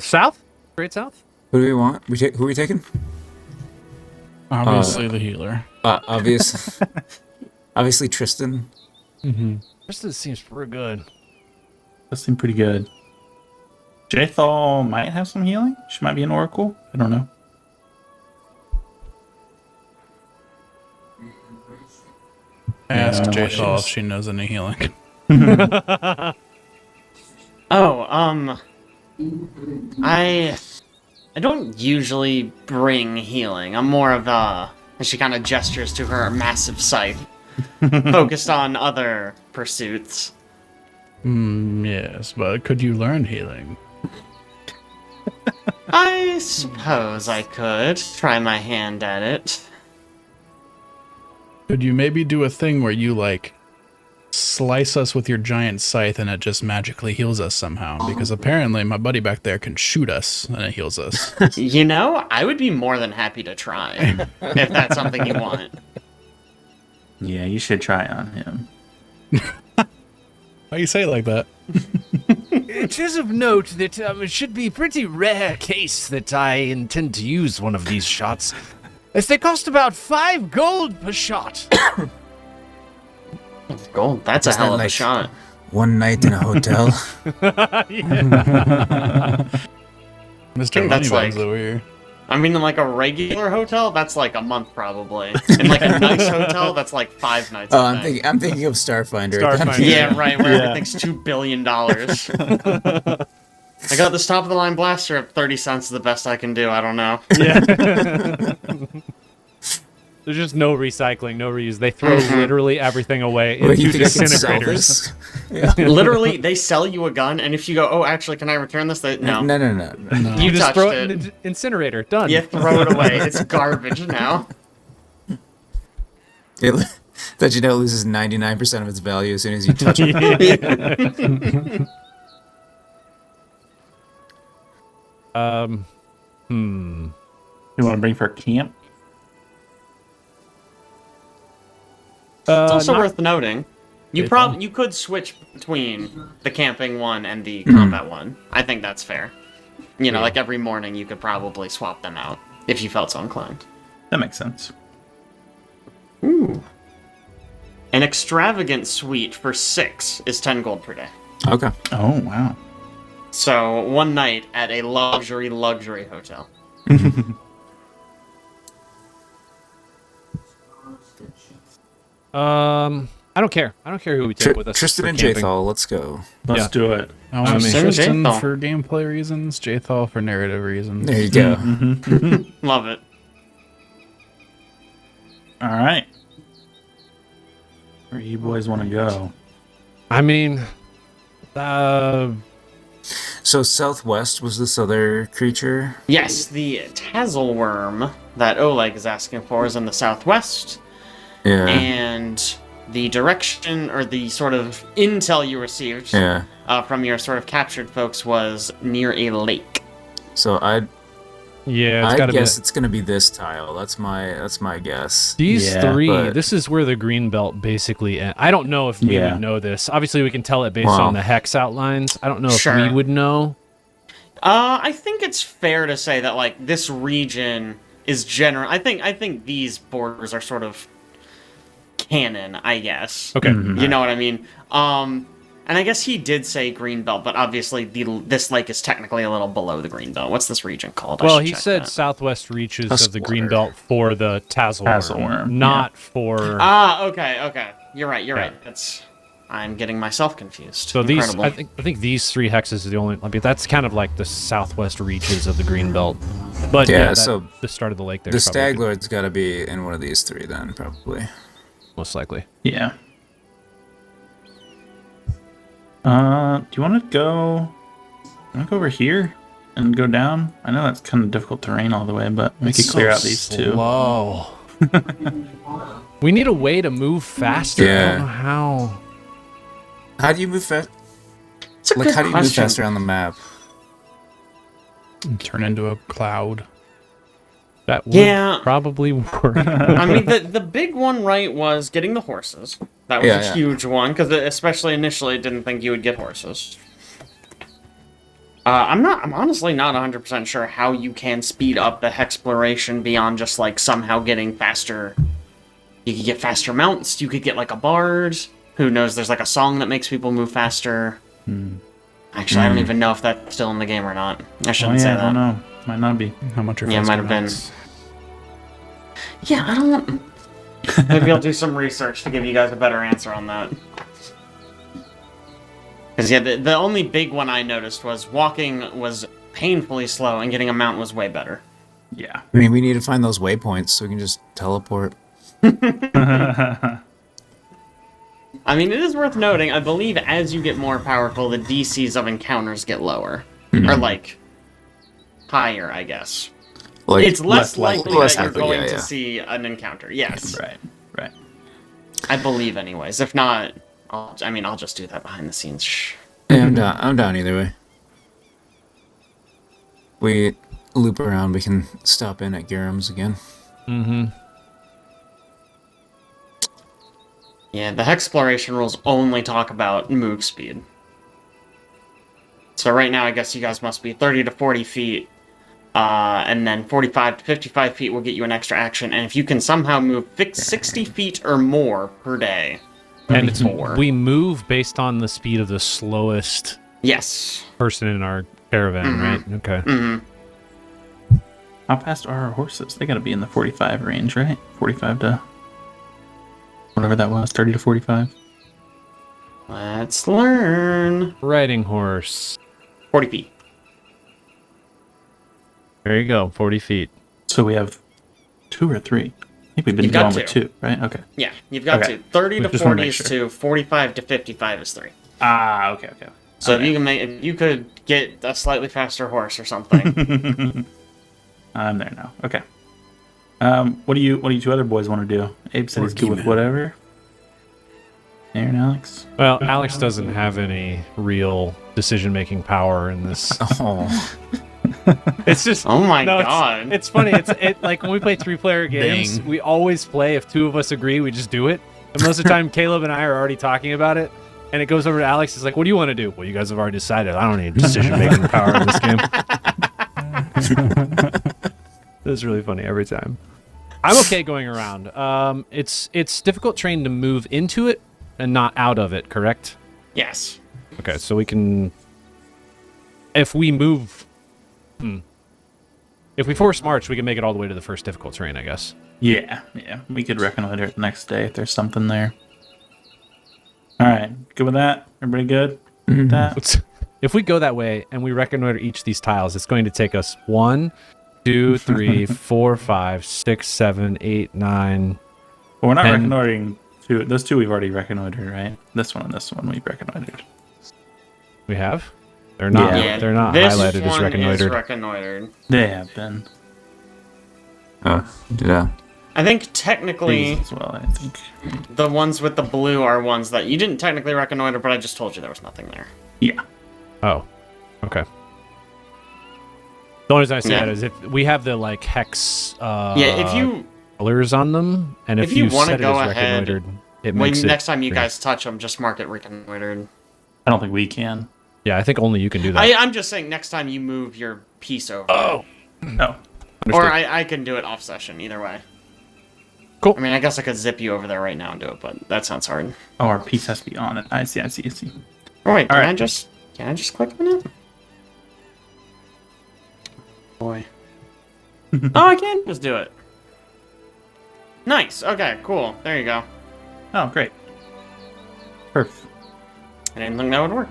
S2: South? Straight south?
S4: Who do we want? Who are we taking?
S5: Obviously, the healer.
S4: Obviously Tristan.
S2: This seems pretty good.
S3: That seemed pretty good. Jathal might have some healing. She might be an oracle. I don't know.
S5: I asked
S3: Yeah,
S5: Jathal if she knows any healing.
S1: I don't usually bring healing. I'm more of a... And she kind of gestures to her massive scythe, focused on other pursuits.
S5: Yes, but could you learn healing?
S1: I suppose I could try my hand at it.
S5: Could you maybe do a thing where you, like, slice us with your giant scythe and it just magically heals us somehow? Because apparently my buddy back there can shoot us and it heals us.
S1: You know, I would be more than happy to try, if that's something you want.
S3: Yeah, you should try on him.
S5: Why you say it like that?
S2: It is of note that it should be a pretty rare case that I intend to use one of these shots, as they cost about 5 gold per shot.
S1: Gold, that's a
S4: Isn't
S1: hell
S4: that
S1: of a
S4: like-
S1: shot.
S4: One night in a hotel.
S5: Mr.
S1: That's
S5: Moneybags
S1: like-
S5: over here.
S1: I mean, in like a regular hotel, that's like a month probably. In like a nice hotel, that's like 5 nights.
S4: Oh,
S1: I think.
S4: I'm thinking of Starfinder.
S2: Starfinder.
S1: Yeah, right. Where
S3: Yeah.
S1: everything's $2 billion. I got this top of the line blaster at 30 cents. Is the best I can do. I don't know.
S2: There's just no recycling, no reuse. They throw literally everything away
S4: Wait, you
S2: into
S4: think I can sell
S2: disintegrators.
S4: this?
S1: Literally, they sell you a gun, and if you go, oh, actually, can I return this? No.
S4: No.
S2: You just
S1: touched
S2: throw it
S1: it.
S2: in the incinerator. Done.
S1: You throw it away. It's garbage now.
S4: That you know it loses 99% of its value as soon as you touch it.
S3: You want to bring for camp?
S1: It's also
S2: not-
S1: worth noting. You
S2: Baseball.
S1: you could switch between the camping one and the combat one. I think that's fair. You know, like every morning you could probably swap them out if you felt so inclined.
S3: That makes sense.
S1: Ooh. An extravagant suite for 6 is 10 gold per day.
S4: Okay.
S3: Oh, wow.
S1: So, one night at a luxury hotel.
S2: I don't care. I don't care who we take with us.
S4: Tristan
S2: for
S4: and
S2: camping.
S4: Jathal, let's go.
S3: Let's
S2: Yeah.
S3: do it.
S5: I want
S2: mean-
S5: Tristan
S1: Jathal.
S5: for gameplay reasons, Jathal for narrative reasons.
S4: There you go.
S1: Love it.
S3: All right. Where you boys want to go?
S2: I mean,
S4: So southwest was this other creature?
S1: Yes, the tassel worm that Oleg is asking for is in the southwest,
S4: Yeah.
S1: and the direction or the sort of intel you received
S4: Yeah.
S1: from your sort of captured folks was near a lake.
S4: So I
S2: yeah, it's got to be.
S4: guess it's gonna be this tile. That's my guess.
S2: These
S3: Yeah,
S2: three,
S4: but-
S2: this is where the Greenbelt basically ends. I don't know if we
S3: Yeah.
S2: would know this. Obviously, we can tell it based
S4: Wow.
S2: on the hex outlines. I don't know if
S1: Sure.
S2: we would know.
S1: I think it's fair to say that like this region is general. I think these borders are sort of canon, I guess.
S2: Okay.
S1: You know what I mean? And I guess he did say Greenbelt, but obviously this lake is technically a little below the Greenbelt. What's this region called? I
S2: Well,
S1: should
S2: he
S1: check
S2: said
S1: that.
S2: southwest reaches
S4: Husk
S2: of the
S4: water.
S2: Greenbelt for the tassel
S3: Tassel
S2: worm,
S3: worm,
S2: not for.
S1: Ah, okay. You're right.
S2: Yeah.
S1: I'm getting myself confused.
S2: So these,
S1: Incredible.
S2: I think these 3 hexes are the only. I mean, that's kind of like the southwest reaches of the Greenbelt. But
S4: Yeah,
S2: yeah,
S4: so
S2: the start of the lake there.
S4: The
S2: is probably
S4: Stag Lord's got to be in one of these 3 then, probably.
S2: most likely.
S3: Yeah. Do you want to go? Over here and go down? I know that's kind of difficult terrain all the way, but we could clear out these 2.
S2: Slow. We need a way to move faster. I
S4: Yeah.
S2: don't know how.
S4: How do you move fast?
S1: It's a
S4: Like,
S1: good
S4: how do you move
S1: question.
S4: faster on the map?
S5: Turn into a cloud.
S2: That would
S1: Yeah.
S2: probably work.
S1: I mean, the big one, right, was getting the horses. That was
S4: Yeah,
S1: a
S4: yeah.
S1: huge one, because especially initially, didn't think you would get horses. I'm honestly not 100% sure how you can speed up the Hexploration beyond just, like, somehow getting faster. You could get faster mounts, you could get, like, a bard. Who knows, there's, like, a song that makes people move faster. Actually, I don't even know if that's still in the game or not. I
S3: Oh
S1: shouldn't say
S3: yeah, I
S1: that.
S3: don't know. Might not be.
S5: How much are
S1: Yeah, it might have been. Yeah, I don't. Maybe I'll do some research to give you guys a better answer on that. Because yeah, the only big one I noticed was walking was painfully slow, and getting a mount was way better.
S3: Yeah.
S4: I mean, we need to find those waypoints so we can just teleport.
S1: I mean, it is worth noting. I believe as you get more powerful, the DCs of encounters get lower, or like higher, I guess.
S4: Like,
S1: It's less likely
S4: less
S1: that you're
S4: likely,
S1: going
S4: yeah,
S1: to
S4: yeah.
S1: see an encounter. Yes,
S3: Right.
S1: I believe, anyways. If not, I'll just do that behind the scenes. Shh.
S4: Yeah, I'm down either way. We loop around, we can stop in at Garam's again.
S2: Mm-hmm.
S1: Yeah, the Hexploration rules only talk about move speed. So right now, I guess you guys must be 30 to 40 feet, and then 45 to 55 feet will get you an extra action, and if you can somehow move 60 feet or more per day,
S2: And it's,
S1: four.
S2: we move based on the speed of the slowest
S1: Yes.
S2: person in our caravan, right? Okay.
S1: Mm-hmm.
S3: How fast are our horses? They gotta be in the 45 range, right? 45 to whatever that was, 30 to 45.
S1: Let's learn.
S2: Riding horse.
S1: 40 feet.
S2: There you go, 40 feet.
S3: So we have 2 or 3. I think we've been
S1: You've got
S3: going with 2, right? Okay.
S1: Yeah, you've got
S3: Okay.
S1: 2. 30
S3: We
S1: to
S3: just wanna
S1: 40
S3: make
S1: is
S3: sure.
S1: 2. 45 to 55 is 3.
S3: Ah, okay.
S1: So
S3: Okay.
S1: if you could get a slightly faster horse or something.
S3: I'm there now. Okay. What do you 2 other boys want to do? Abe said he's good with whatever. Aaron, Alex.
S2: Well, Alex doesn't have any real decision-making power in this.
S4: Oh,
S2: It's just
S1: Oh my
S2: no,
S1: god.
S2: It's funny. It's like when we play 3-player games,
S5: Dang.
S2: we always play if 2 of us agree, we just do it. And most of the time, Caleb and I are already talking about it, and it goes over to Alex. He's like, "What do you want to do?" Well, you guys have already decided. I don't need decision-making power in this game. It's really funny every time. I'm okay going around. It's difficult terrain to move into it and not out of it. Correct?
S1: Yes.
S2: Okay, so we can. If we move. If we force march, we can make it all the way to the first difficult terrain, I guess.
S3: Yeah. We could reconnoiter it the next day if there's something there. All right. Good with that? Everybody good with that?
S2: If we go that way and we reconnoiter each of these tiles, it's going to take us 1, 2, 3, 4, 5, 6, 7, 8, 9.
S3: Well, we're not
S2: And-
S3: reconnoitering 2. Those 2 we've already reconnoitered, right? This one and this one we've reconnoitered.
S2: We have? They're not.
S3: Yeah.
S2: They're not
S1: this
S2: highlighted as
S1: one
S2: reconnoitered.
S1: Is reconnoitered.
S3: They have been.
S4: yeah.
S1: I think technically
S3: These as well, I think.
S1: the ones with the blue are ones that you didn't technically reconnoiter, but I just told you there was nothing there.
S3: Yeah.
S2: Oh, okay. The only reason I say
S1: Yeah.
S2: that is if we have the like hex
S1: If you
S2: colors on them, and if
S1: you
S2: you
S1: wanna
S2: set it
S1: go
S2: as
S1: ahead,
S2: reconnoitered, it
S1: when
S2: makes it.
S1: next time you
S2: green.
S1: guys touch them, just mark it reconnoitered.
S3: I don't think we can.
S2: Yeah, I think only you can do that.
S1: I'm just saying next time you move your piece over.
S3: No.
S1: Or
S2: Understood.
S1: I can do it off session, either way.
S2: Cool.
S1: I mean, I guess I could zip you over there right now and do it, but that sounds hard.
S3: Oh, our piece has to be on it. I see.
S1: Oh, wait,
S3: All
S1: can
S3: right.
S1: I just click on it? Boy. Oh, I can just do it. Nice. Okay, cool. There you go.
S3: Oh, great. Perfect.
S1: I didn't think that would work.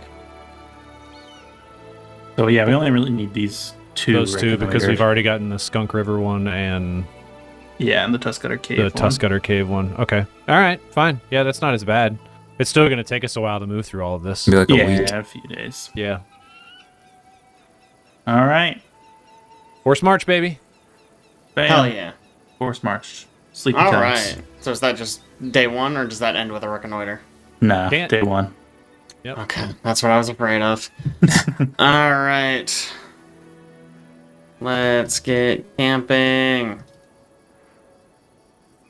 S3: So yeah, we only really need these 2.
S2: Those 2 because
S3: reconnoitered.
S2: we've already gotten the Skunk River one and
S3: Yeah, and the Tuskgutter Cave.
S2: the
S3: one.
S2: Tuskgutter Cave one. Okay. All right. Fine. Yeah, that's not as bad. It's still going to take us a while to move through all of this.
S4: Be like a
S3: Yeah,
S4: week.
S3: a few days.
S2: Yeah.
S3: All right.
S2: Force march, baby.
S3: Bam.
S1: Hell yeah.
S3: Force march. Sleepy
S1: All
S3: times.
S1: right. So is that just day 1, or does that end with a reconnoiter?
S3: Nah,
S2: Can't-
S3: day 1.
S2: Yep.
S1: Okay, that's what I was afraid of. All right. Let's get camping.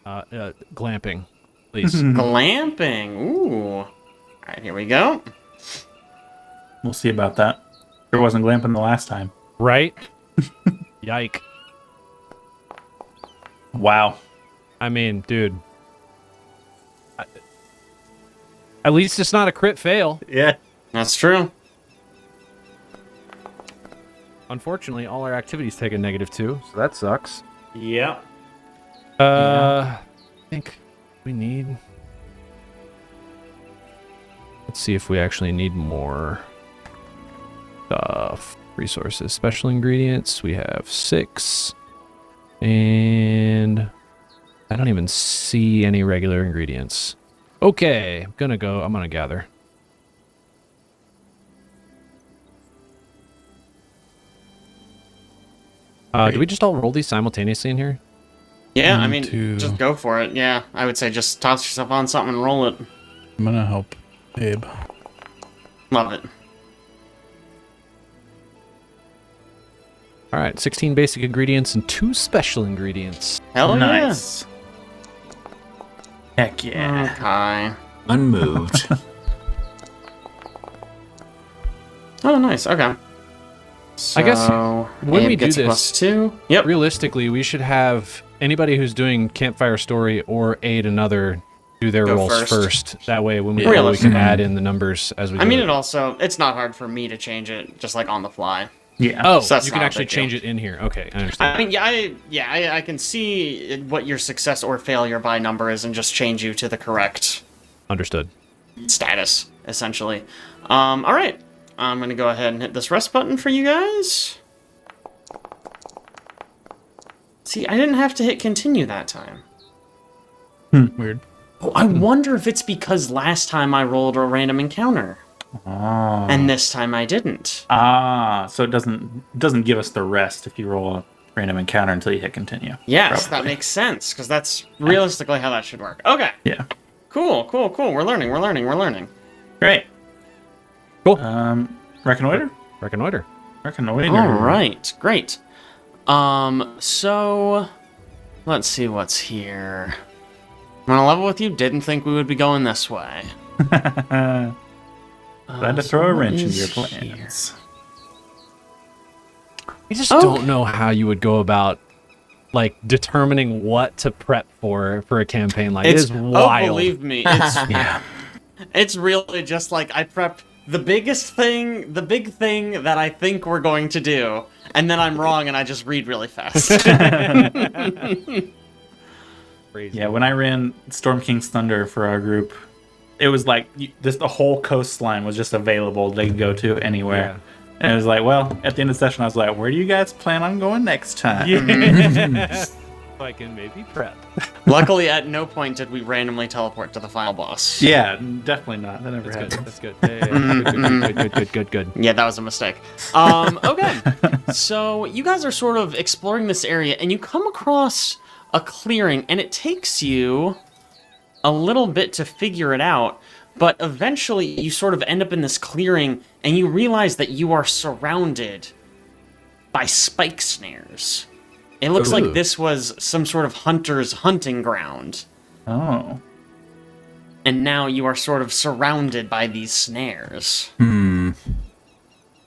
S2: Glamping, please.
S1: Glamping. Ooh. All right, here we go.
S3: We'll see about that. There wasn't glamping the last time.
S2: Right? Yike.
S3: Wow.
S2: I mean, dude. At least it's not a crit fail.
S3: Yeah.
S1: That's true.
S2: Unfortunately, all our activities take a -2, so that sucks.
S3: Yeah.
S2: I think we need. Let's see if we actually need more stuff. Resources, special ingredients. We have 6, and I don't even see any regular ingredients. Okay, I'm gonna gather. Do we just all roll these simultaneously in here?
S1: Yeah, I
S5: One,
S1: mean,
S5: two.
S1: just go for it. Yeah, I would say just toss yourself on something and roll it.
S5: I'm gonna help Abe.
S1: Love it.
S2: All right, 16 basic ingredients and 2 special ingredients.
S1: Hell
S3: Nice. Heck
S1: yeah.
S3: yeah.
S1: Okay.
S4: Unmoved.
S1: Oh, nice. Okay. So,
S2: I guess when
S1: Abe
S2: we do
S1: gets
S2: this-
S1: +2. Yep.
S2: Realistically, we should have anybody who's doing campfire story or aid another do their
S1: Go
S2: rolls
S1: first.
S2: first. That way, when we
S1: Yeah.
S2: roll, we
S1: Realistic.
S2: can add in the numbers as we.
S1: I
S2: do
S1: mean,
S2: it.
S1: it also, it's not hard for me to change it just like on the fly.
S3: Yeah.
S2: Oh,
S1: So that's
S2: you can
S1: not a
S2: actually
S1: big deal.
S2: change it in here. Okay, I understand.
S1: I mean, I can see what your success or failure by number is and just change you to the correct
S2: Understood.
S1: status, essentially. All right. I'm going to go ahead and hit this rest button for you guys. See, I didn't have to hit continue that time.
S5: Weird.
S1: Oh, I wonder if it's because last time I rolled a random encounter. And this time I didn't.
S3: So it doesn't give us the rest if you roll a random encounter until you hit continue.
S1: Yes,
S3: Probably.
S1: that makes sense, because that's realistically how that should work. Okay.
S3: Yeah.
S1: Cool. We're learning.
S3: Great.
S2: Cool.
S3: Reconnoiter?
S2: Reconnoiter.
S3: Reconnoiter.
S1: All right, great. So let's see what's here. I'm gonna level with you. Didn't think we would be going this way.
S3: Glad to throw a
S1: what
S3: wrench into
S1: is
S3: your
S1: here?
S3: plans.
S2: I just don't know how you would go about like determining what to prep for a campaign like this. It is wild.
S1: Oh, believe me, it's
S3: Yeah.
S1: it's really just like I prep the big thing that I think we're going to do, and then I'm wrong and I just read really fast.
S2: Crazy.
S3: Yeah, when I ran Storm King's Thunder for our group, it was like the whole coastline was just available. They could go to anywhere.
S2: Yeah.
S3: And it was like, well, at the end of the session, I was like, where do you guys plan on going next time?
S2: So I can maybe prep.
S1: Luckily, at no point did we randomly teleport to the final boss.
S3: Yeah, definitely not. That never
S2: That's good.
S3: happened.
S2: That's good. Yeah, good.
S1: Yeah, that was a mistake. Okay. So you guys are sort of exploring this area, and you come across a clearing, and it takes you a little bit to figure it out, but eventually you sort of end up in this clearing, and you realize that you are surrounded by spike snares. It looks like this was some sort of hunter's hunting ground.
S3: Oh.
S1: And now you are sort of surrounded by these snares.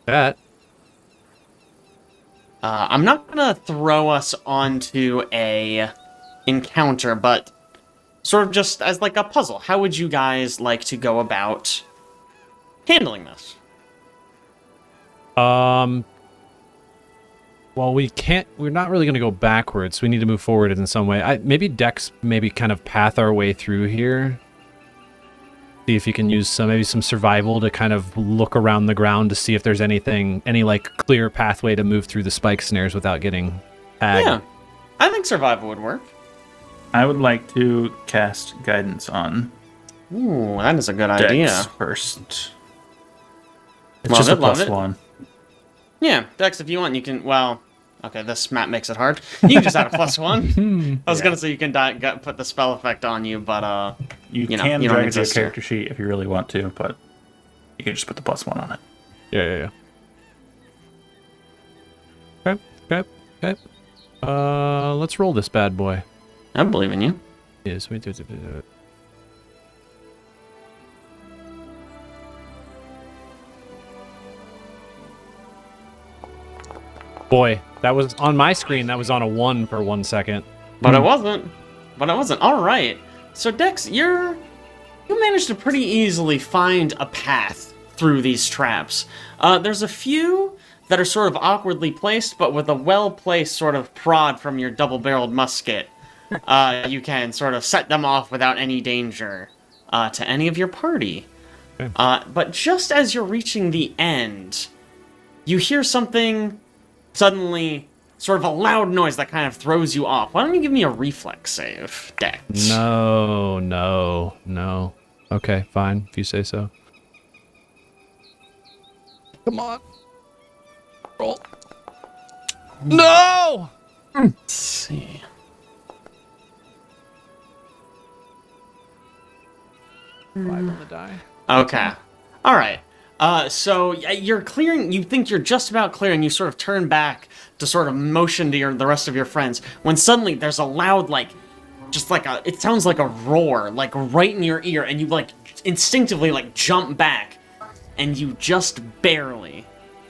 S2: That.
S1: I'm not gonna throw us onto a encounter, but sort of just as like a puzzle. How would you guys like to go about handling this?
S2: Well, we're not really going to go backwards. We need to move forward in some way. Maybe Dex kind of path our way through here. See if you can use maybe some survival to kind of look around the ground to see if there's any like clear pathway to move through the spike snares without getting tagged.
S1: Yeah, I think survival would work.
S3: I would like to cast guidance on
S1: Ooh, that is a good
S3: Dex
S1: idea.
S3: first. It's
S1: Love
S3: just
S1: it,
S3: a plus
S1: love it.
S3: 1.
S1: Yeah, Dex, if you want, you can. Well, okay, this map makes it hard. You can just add a +1. I was gonna say you can put the spell effect on you, but
S3: You
S1: know,
S3: can
S1: you don't
S3: drag your
S1: exist here.
S3: character sheet if you really want to, but you can just put the +1 on it.
S2: Yeah. Okay. Let's roll this bad boy.
S1: I believe in you.
S2: Yes, we do. Boy, that was on my screen. That was on a 1 for 1 second.
S1: But it wasn't. All right. So Dex, you managed to pretty easily find a path through these traps. There's a few that are sort of awkwardly placed, but with a well-placed sort of prod from your double-barreled musket, you can sort of set them off without any danger to any of your party.
S2: Okay.
S1: But just as you're reaching the end, you hear something suddenly, sort of a loud noise that kind of throws you off. Why don't you give me a reflex save, Dex?
S2: No. Okay, fine, if you say so. Come on. Roll. No!
S1: Let's see.
S2: Five on the die.
S1: Okay. All right. So you're clearing. You think you're just about clearing. You sort of turn back to sort of motion to the rest of your friends. When suddenly there's a loud, it sounds like a roar, like right in your ear, and you like instinctively like jump back, and you just barely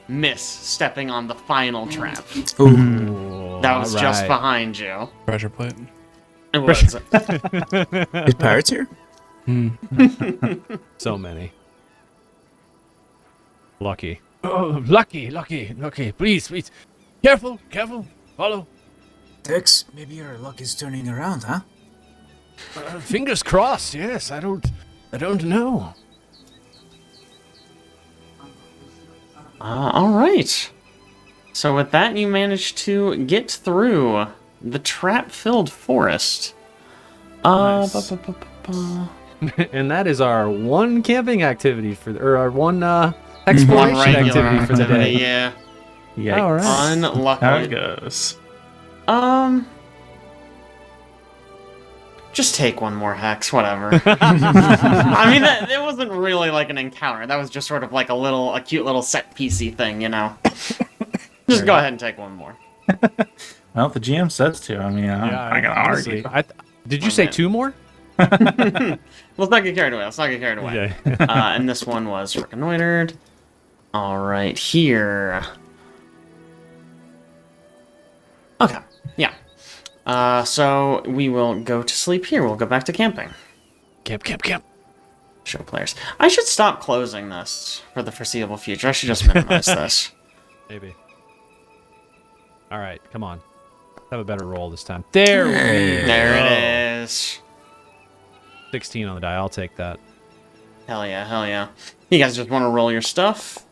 S1: miss stepping on the final trap. That was just behind you.
S5: Pressure plate.
S1: It was.
S4: Is pirates here?
S2: So many. Lucky. Oh, lucky. Please. Careful. Follow.
S4: Dex, maybe your luck is turning around, huh?
S2: Fingers crossed. Yes, I don't know.
S1: All right. So with that, you managed to get through the trap-filled forest.
S5: Nice.
S6: And that is our one camping activity or our one exploration
S1: One regular
S6: activity for the day.
S1: Yeah.
S3: Yikes.
S6: All right.
S3: How it
S1: Unlucky.
S3: goes.
S1: Just take one more hex, whatever. I mean, it wasn't really like an encounter. That was just sort of like a cute little set piecey thing, you know. Just go ahead and take one more.
S3: Well, the GM says to. I mean, I'm not gonna
S6: honestly,
S3: argue.
S6: Did you say 2 more?
S1: Let's not get carried away.
S6: Yeah.
S1: And this one was reconnoitered. All right, here. Okay, yeah. So we will go to sleep here. We'll go back to camping.
S6: Camp.
S1: Show players. I should stop closing this for the foreseeable future. I should just minimize this.
S6: Maybe. All right, come on. Let's have a better roll this time. There we
S4: Hey.
S6: go.
S1: There it is.
S6: 16 on the die. I'll take that.
S1: Hell yeah. You guys just want to roll your stuff?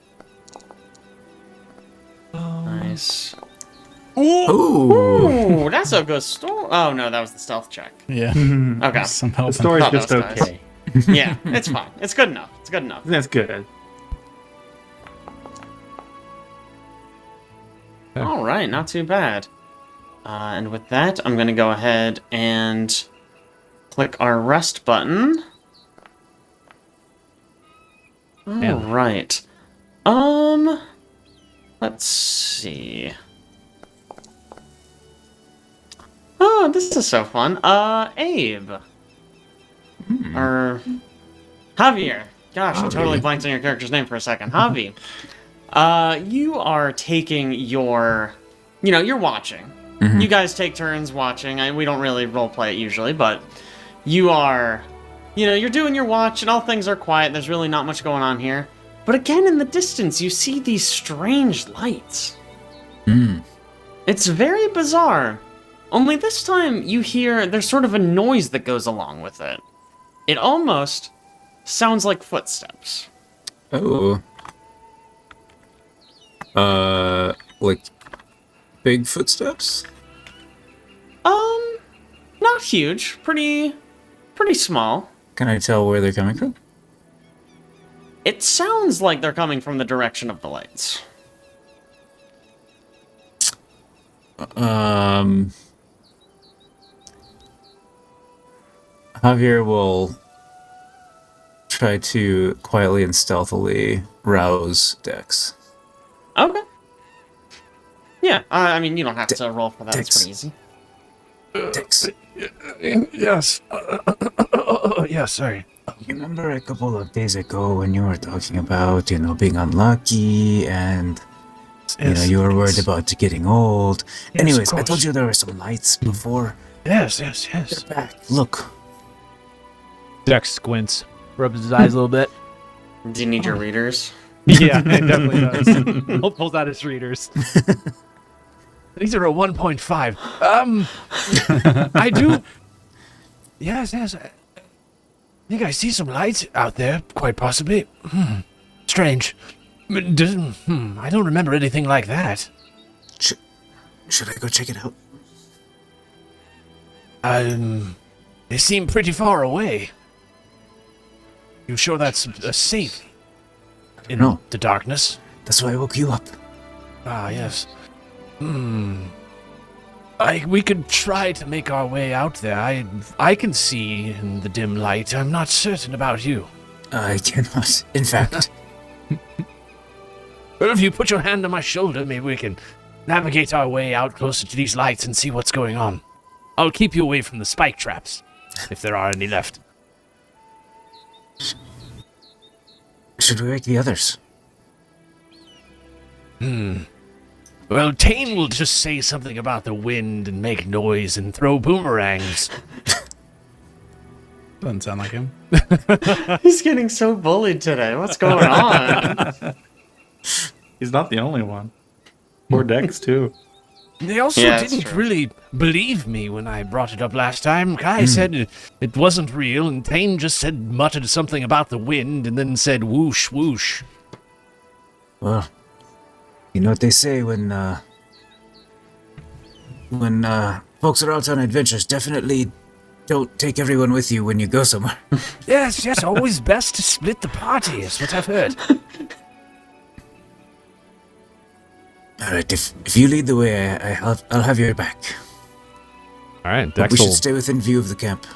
S1: Nice.
S4: Ooh.
S1: Ooh, that's a good story. Oh no, that was the stealth check.
S5: Yeah.
S1: Okay.
S5: Some
S3: The
S5: help.
S3: story's
S1: Thought that
S3: just
S1: was nice.
S3: okay.
S1: Yeah, it's fine. It's good enough.
S3: That's good.
S1: All right, not too bad. And with that, I'm gonna go ahead and click our rest button. All
S6: Yeah.
S1: right. Let's see. Oh, this is so fun. Abe. Or Javier. Gosh, I totally blanked on your character's name for a second. Javi. You are taking your... you're watching. You guys take turns watching. We don't really roleplay it usually, but you are... you're doing your watch and all things are quiet. There's really not much going on here. But again, in the distance, you see these strange lights. It's very bizarre. Only this time, you hear there's sort of a noise that goes along with it. It almost sounds like footsteps.
S4: Oh. Like big footsteps?
S1: Not huge. Pretty small.
S4: Can I tell where they're coming from?
S1: It sounds like they're coming from the direction of the lights.
S4: Javier will try to quietly and stealthily rouse Dex.
S1: Okay. Yeah, I mean, you don't have to roll for that. It's
S4: Dex.
S1: pretty easy.
S4: Dex,
S2: Yes. Yes, sorry.
S4: you remember a couple of days ago when you were talking about, being unlucky and, you were worried about getting old?
S2: Yes,
S4: Anyways,
S2: of
S4: I
S2: course.
S4: told you there were some lights before.
S2: Yes.
S4: They're back. Look.
S6: Dex squints, rubs his eyes a little bit.
S1: Do you need your readers?
S6: Yeah, it definitely does. He'll pull out his readers. These are a 1.5. I do. Yes. I think I see some lights out there, quite possibly. Strange. I don't remember anything like that.
S4: Should I go check it out?
S2: They seem pretty far away. You sure that's safe in
S4: No.
S2: the darkness?
S4: That's why I woke you up.
S2: Ah, yes. We could try to make our way out there. I can see in the dim light. I'm not certain about you.
S4: I cannot. In fact,
S2: But if you put your hand on my shoulder, maybe we can navigate our way out closer to these lights and see what's going on. I'll keep you away from the spike traps, if there are any left.
S4: should we wake the others?
S2: Well, Taenn will just say something about the wind and make noise and throw boomerangs.
S5: Doesn't sound like him.
S1: He's getting so bullied today. What's going on?
S3: He's not the only one. Poor Dex, too.
S2: They also
S1: Yeah, that's
S2: didn't
S1: true.
S2: really believe me when I brought it up last time. Kai said it wasn't real, and Taenn just muttered something about the wind and then said whoosh, whoosh.
S4: Well, you know what they say when folks are out on adventures, definitely don't take everyone with you when you go somewhere.
S6: Yes, always best to split the party, is what I've heard.
S4: All right, if you lead the way, I'll have your back.
S7: All right,
S4: But
S7: Dex
S4: we
S7: will...
S4: should stay within view of the camp.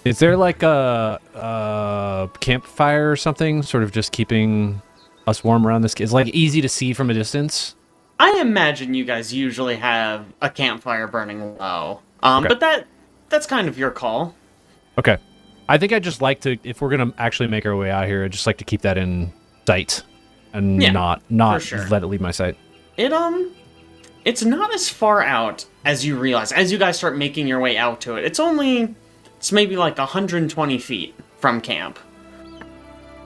S7: Is there like a campfire or something, sort of just keeping us warm around this? It's like easy to see from a distance.
S1: I imagine you guys usually have a campfire burning low.
S7: Okay.
S1: But that's kind of your call.
S7: Okay. I think I'd just like to, if we're going to actually make our way out here, I'd just like to keep that in sight and
S1: Yeah,
S7: not
S1: for sure.
S7: let it leave my sight.
S1: It's not as far out as you realize. As you guys start making your way out to it, it's maybe like 120 feet from camp.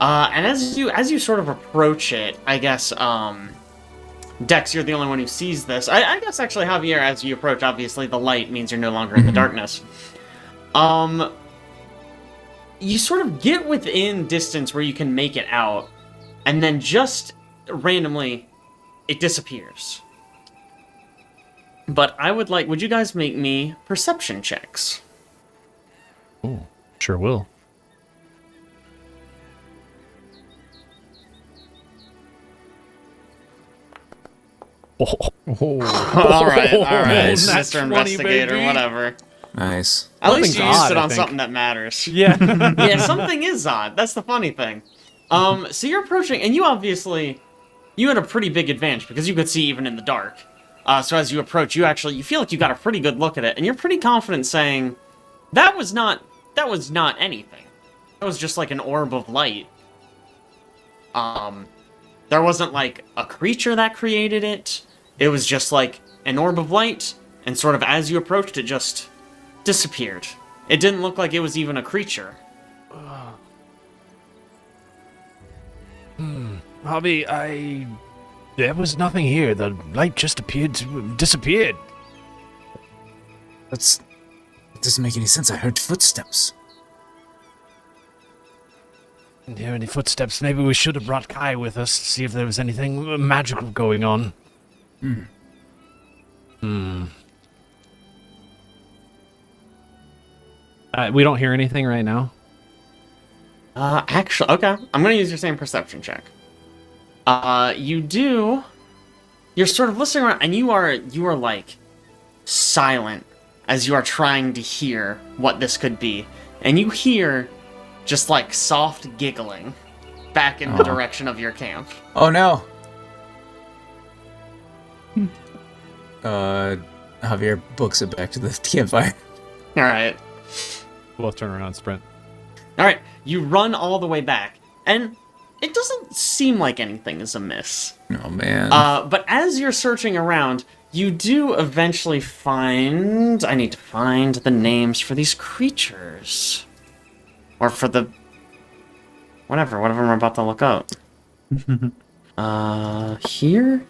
S1: And as you sort of approach it, I guess, Dex, you're the only one who sees this. I guess actually, Javier, as you approach, obviously the light means you're no longer in the darkness. You sort of get within distance where you can make it out, and then just randomly, it disappears. But would you guys make me perception checks?
S7: Ooh, sure will.
S1: All right,
S4: Nice.
S1: Mr. Investigator,
S7: baby.
S1: whatever.
S4: Nice.
S1: At least
S7: Something's
S1: you used
S7: odd,
S1: it
S7: I
S1: on
S7: think.
S1: something that matters.
S7: Yeah.
S1: Yeah, something is odd. That's the funny thing. So you're approaching, and you had a pretty big advantage because you could see even in the dark. So as you approach, you feel like you got a pretty good look at it, and you're pretty confident saying, that was not anything. That was just like an orb of light. There wasn't like a creature that created it. It was just like an orb of light, and sort of as you approached, it just disappeared. It didn't look like it was even a creature.
S6: Javi, there was nothing here. The light just disappeared.
S4: That doesn't make any sense. I heard footsteps.
S6: Didn't hear any footsteps. Maybe we should have brought Kai with us to see if there was anything magical going on.
S7: We don't hear anything right now.
S1: Actually, okay. I'm gonna use your same perception check. You're sort of listening around, and you are like silent as you are trying to hear what this could be. And you hear just like soft giggling back in the direction of your camp.
S4: Oh no. Javier books it back to the campfire.
S1: Alright.
S7: We'll turn around and sprint.
S1: Alright, you run all the way back, and it doesn't seem like anything is amiss.
S4: Oh man.
S1: But as you're searching around, you do eventually find... I need to find the names for these creatures. Or for the... Whatever I'm about to look up. Here?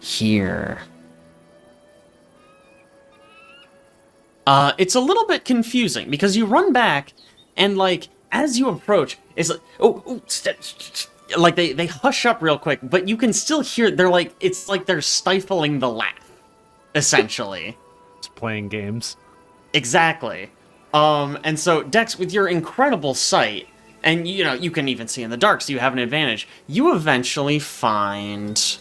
S1: It's a little bit confusing, because you run back, and, like, as you approach, it's like... like, they hush up real quick, but you can still hear... It's like they're stifling the laugh, essentially.
S7: Just playing games.
S1: Exactly. And so, Dex, with your incredible sight, and, you can even see in the dark, so you have an advantage, you eventually find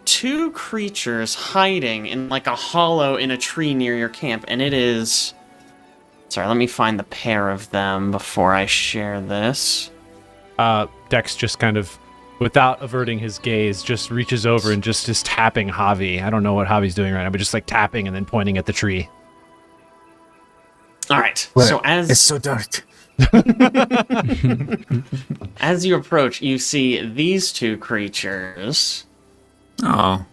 S1: two creatures hiding in, like, a hollow in a tree near your camp, and it is... Sorry, let me find the pair of them before I share this.
S7: Dex just kind of, without averting his gaze, just reaches over and just is tapping Javi. I don't know what Javi's doing right now, but just like tapping and then pointing at the tree.
S1: All right.
S4: Well,
S1: So
S4: it's so dark.
S1: as you approach, you see these two creatures.
S4: Oh.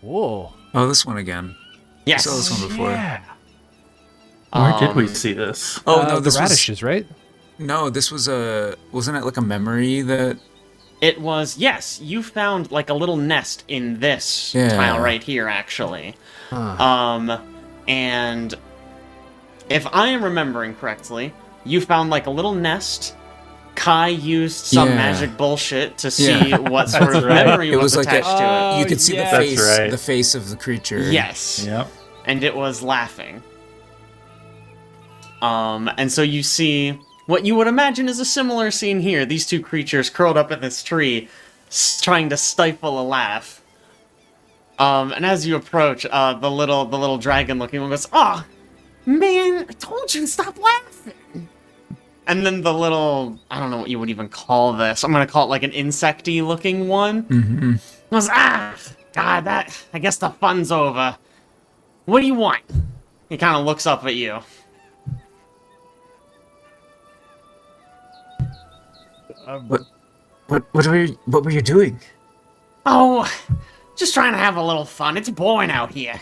S7: Whoa.
S4: Oh, this one again.
S1: Yes.
S4: I saw this one before.
S6: Yeah.
S3: Where did we see this?
S4: Oh no,
S7: the
S4: this was
S7: radishes, right?
S4: no. This was wasn't it like a memory that?
S1: It was, yes, you found like a little nest in this
S4: Yeah.
S1: tile right here, actually. And if I am remembering correctly, you found like a little nest. Kai used some
S4: Yeah.
S1: magic bullshit to see
S4: Yeah.
S1: what sort of
S3: right.
S1: memory
S4: It
S1: was
S4: was like a-
S1: attached to
S4: You could see
S7: yes.
S4: the
S3: That's
S4: face,
S3: right.
S4: the face of the creature.
S1: it. Yes.
S3: Yep.
S1: And it was laughing. And so you see what you would imagine is a similar scene here. These two creatures curled up in this tree, trying to stifle a laugh. And as you approach, the little dragon-looking one goes, "Oh, man, I told you to stop laughing." And then the little, I don't know what you would even call this. I'm gonna call it like an insecty-looking one. Goes, "Ah, God, I guess the fun's over. What do you want?" He kind of looks up at you.
S4: What were you doing?
S1: Oh, just trying to have a little fun. It's boring out here.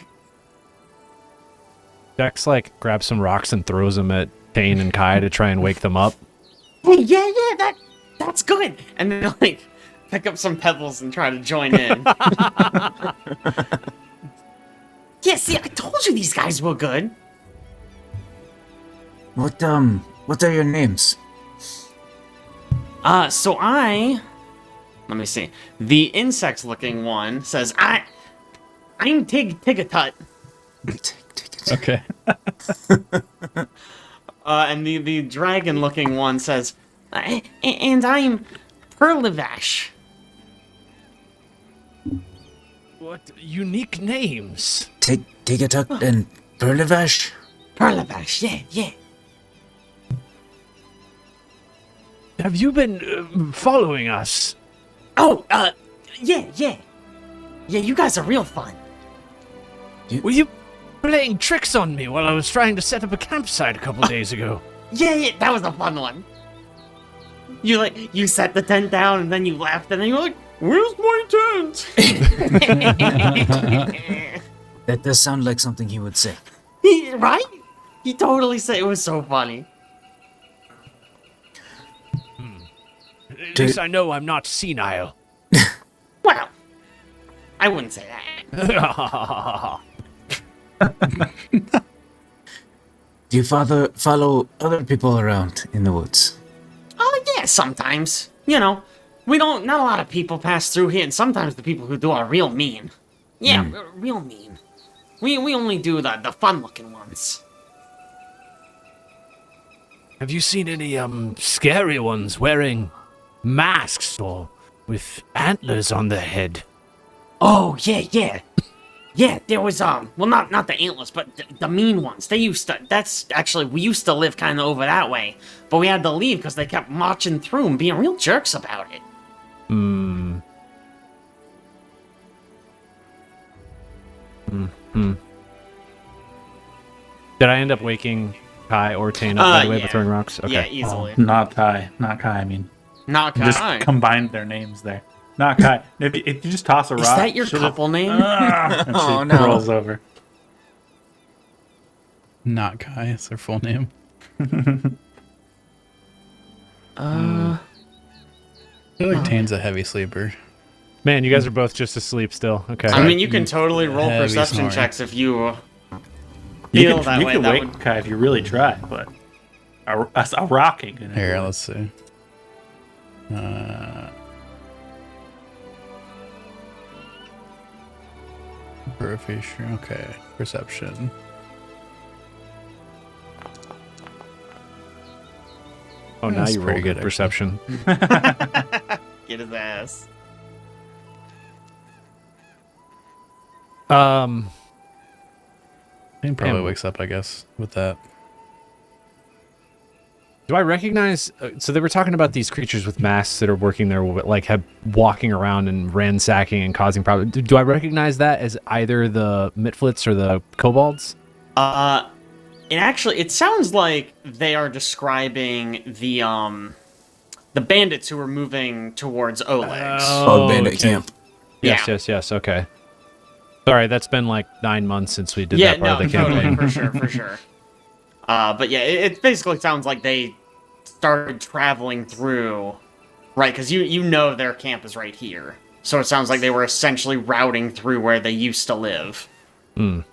S7: Dex like grabs some rocks and throws them at Taenn and Kai to try and wake them up.
S1: Hey, yeah, that's good. And then like pick up some pebbles and try to join in. Yeah, see, I told you these guys were good.
S4: What are your names?
S1: So let me see. The insect-looking one says, I'm Tigatut.
S5: Okay.
S1: And the dragon-looking one says, and I'm Perlivash.
S2: What unique names?
S4: Tigatuk and Perlivash?
S1: Perlivash, yeah.
S2: Have you been following us?
S1: Oh, yeah. Yeah, you guys are real fun.
S2: Were you playing tricks on me while I was trying to set up a campsite a couple days ago?
S1: Yeah, that was a fun one. You set the tent down and then you laughed and then you were like, "Where's my tent?"
S4: That does sound like something he would say.
S1: Right? He totally said it was so funny.
S2: At least I know I'm not senile.
S1: Well, I wouldn't say that.
S4: Do you follow other people around in the woods?
S1: Oh, yeah, sometimes. Not a lot of people pass through here, and sometimes the people who do are real mean. Yeah, real mean. We only do the fun-looking ones.
S2: Have you seen any scary ones wearing masks or with antlers on their head?
S1: Oh, yeah. Yeah, there was, well, not the antlers, but the mean ones. We used to live kind of over that way, but we had to leave because they kept marching through and being real jerks about it.
S7: Did I end up waking Kai or Taenn up by the way
S1: yeah.
S7: by throwing rocks? Okay.
S1: Yeah, easily.
S3: Not Kai. I mean,
S1: Not Kai.
S3: just combined their names there. Not Kai. If you just toss a rock,
S1: Is that your couple name?
S3: And she
S4: Oh, no.
S3: rolls over.
S5: Not Kai. It's their full name. I feel like Taenn's a heavy sleeper.
S7: Man, you guys are both just asleep still. Okay.
S1: I mean, you can totally roll
S5: Heavy
S1: perception
S5: snoring.
S1: checks if you
S3: You
S1: feel
S3: can,
S1: that
S3: you
S1: way.
S3: can
S1: That
S3: wake
S1: would...
S3: Kai if you really try, but a rocking.
S5: Here, let's see. Purification. Okay. Perception.
S7: Oh, now
S5: That's
S7: you
S5: pretty
S7: rolled
S5: good,
S7: good perception.
S1: Get his ass.
S5: Taenn probably
S7: Damn.
S5: wakes up, I guess, with that.
S7: Do I recognize? So they were talking about these creatures with masks that are working their walking around and ransacking and causing problems. Do I recognize that as either the Mitflits or the kobolds?
S1: It sounds like they are describing the bandits who were moving towards Oleg's.
S4: Oh, bandit
S7: okay.
S4: camp.
S7: Yes. Okay. Sorry, that's been like 9 months since we did
S1: Yeah,
S7: that part
S1: no,
S7: of the campaign.
S1: totally, for sure. But yeah, it basically sounds like they started traveling through, right? Because you know their camp is right here, so it sounds like they were essentially routing through where they used to live.
S7: Mm.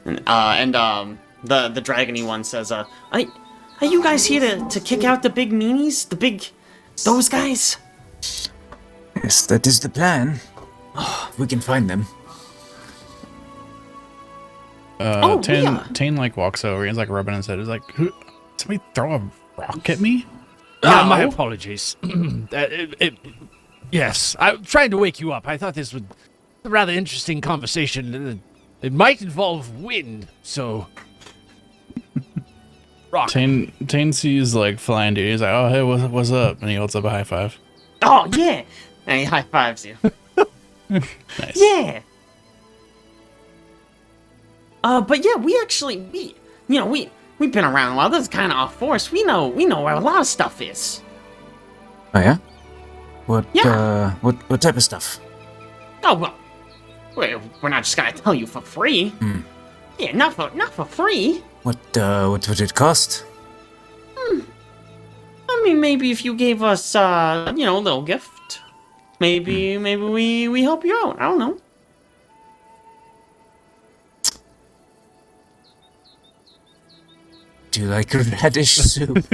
S1: And the dragony one says, "Are you guys here to kick out the big meanies? Those guys?"
S4: Yes, that is the plan. If we can find them.
S5: Taenn like walks over. He's like rubbing his head. He's like, somebody throw a rock at me?
S2: My apologies. Yes, I'm trying to wake you up. I thought this was a rather interesting conversation. It might involve wind, so... Rock.
S5: Taenn sees like flying dude. He's like, oh, hey, what's up? And he holds up a high five.
S1: Oh, yeah. And he high fives you.
S5: Nice.
S1: Yeah. But yeah, we've been around a while. This is kind of our force. We know where a lot of stuff is.
S4: Oh yeah? What
S1: Yeah.
S4: What type of stuff?
S1: Oh well, we're not just gonna tell you for free. Yeah, not for free.
S4: What would it cost?
S1: I mean, maybe if you gave us a little gift, maybe we help you out. I don't know.
S4: Do you like radish soup?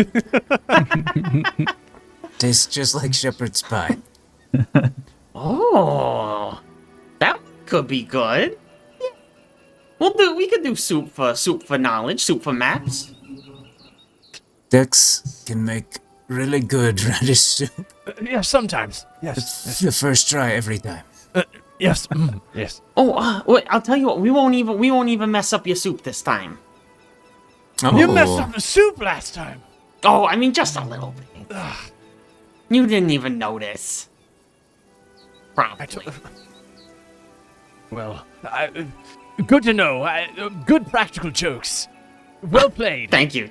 S4: Tastes just like shepherd's pie.
S1: Oh, that could be good. Yeah. We could do soup for knowledge, soup for maps.
S4: Dex can make really good radish soup.
S2: Yeah, sometimes. Yes.
S4: The first try every time.
S2: Yes. Yes.
S1: Oh, wait, I'll tell you what. We won't even mess up your soup this time.
S2: You messed up the soup last time.
S1: Oh, I mean, just a little bit. You didn't even notice. Probably.
S2: Well, good to know. Good practical jokes. Well played.
S1: Thank you.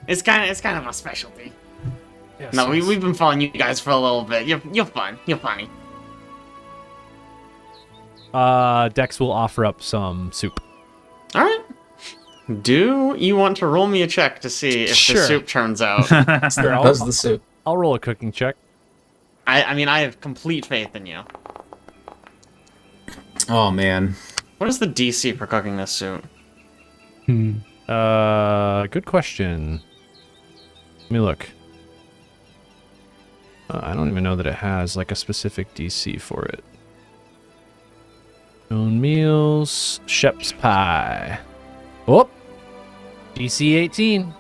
S1: It's kind of a specialty.
S2: Yes,
S1: No,
S2: yes.
S1: we've been following you guys for a little bit. You're fun. You're funny.
S7: Dex will offer up some soup.
S1: All right. Do you want to roll me a check to see if
S7: Sure.
S1: the soup turns out?
S7: Sure,
S4: How's the soup?
S7: I'll roll a cooking check.
S1: I mean, I have complete faith in you.
S4: Oh man.
S1: What is the DC for cooking this soup?
S7: Good question. Let me look. I don't even know that it has like a specific DC for it. Own meals, Shep's pie. Oh, DC 18.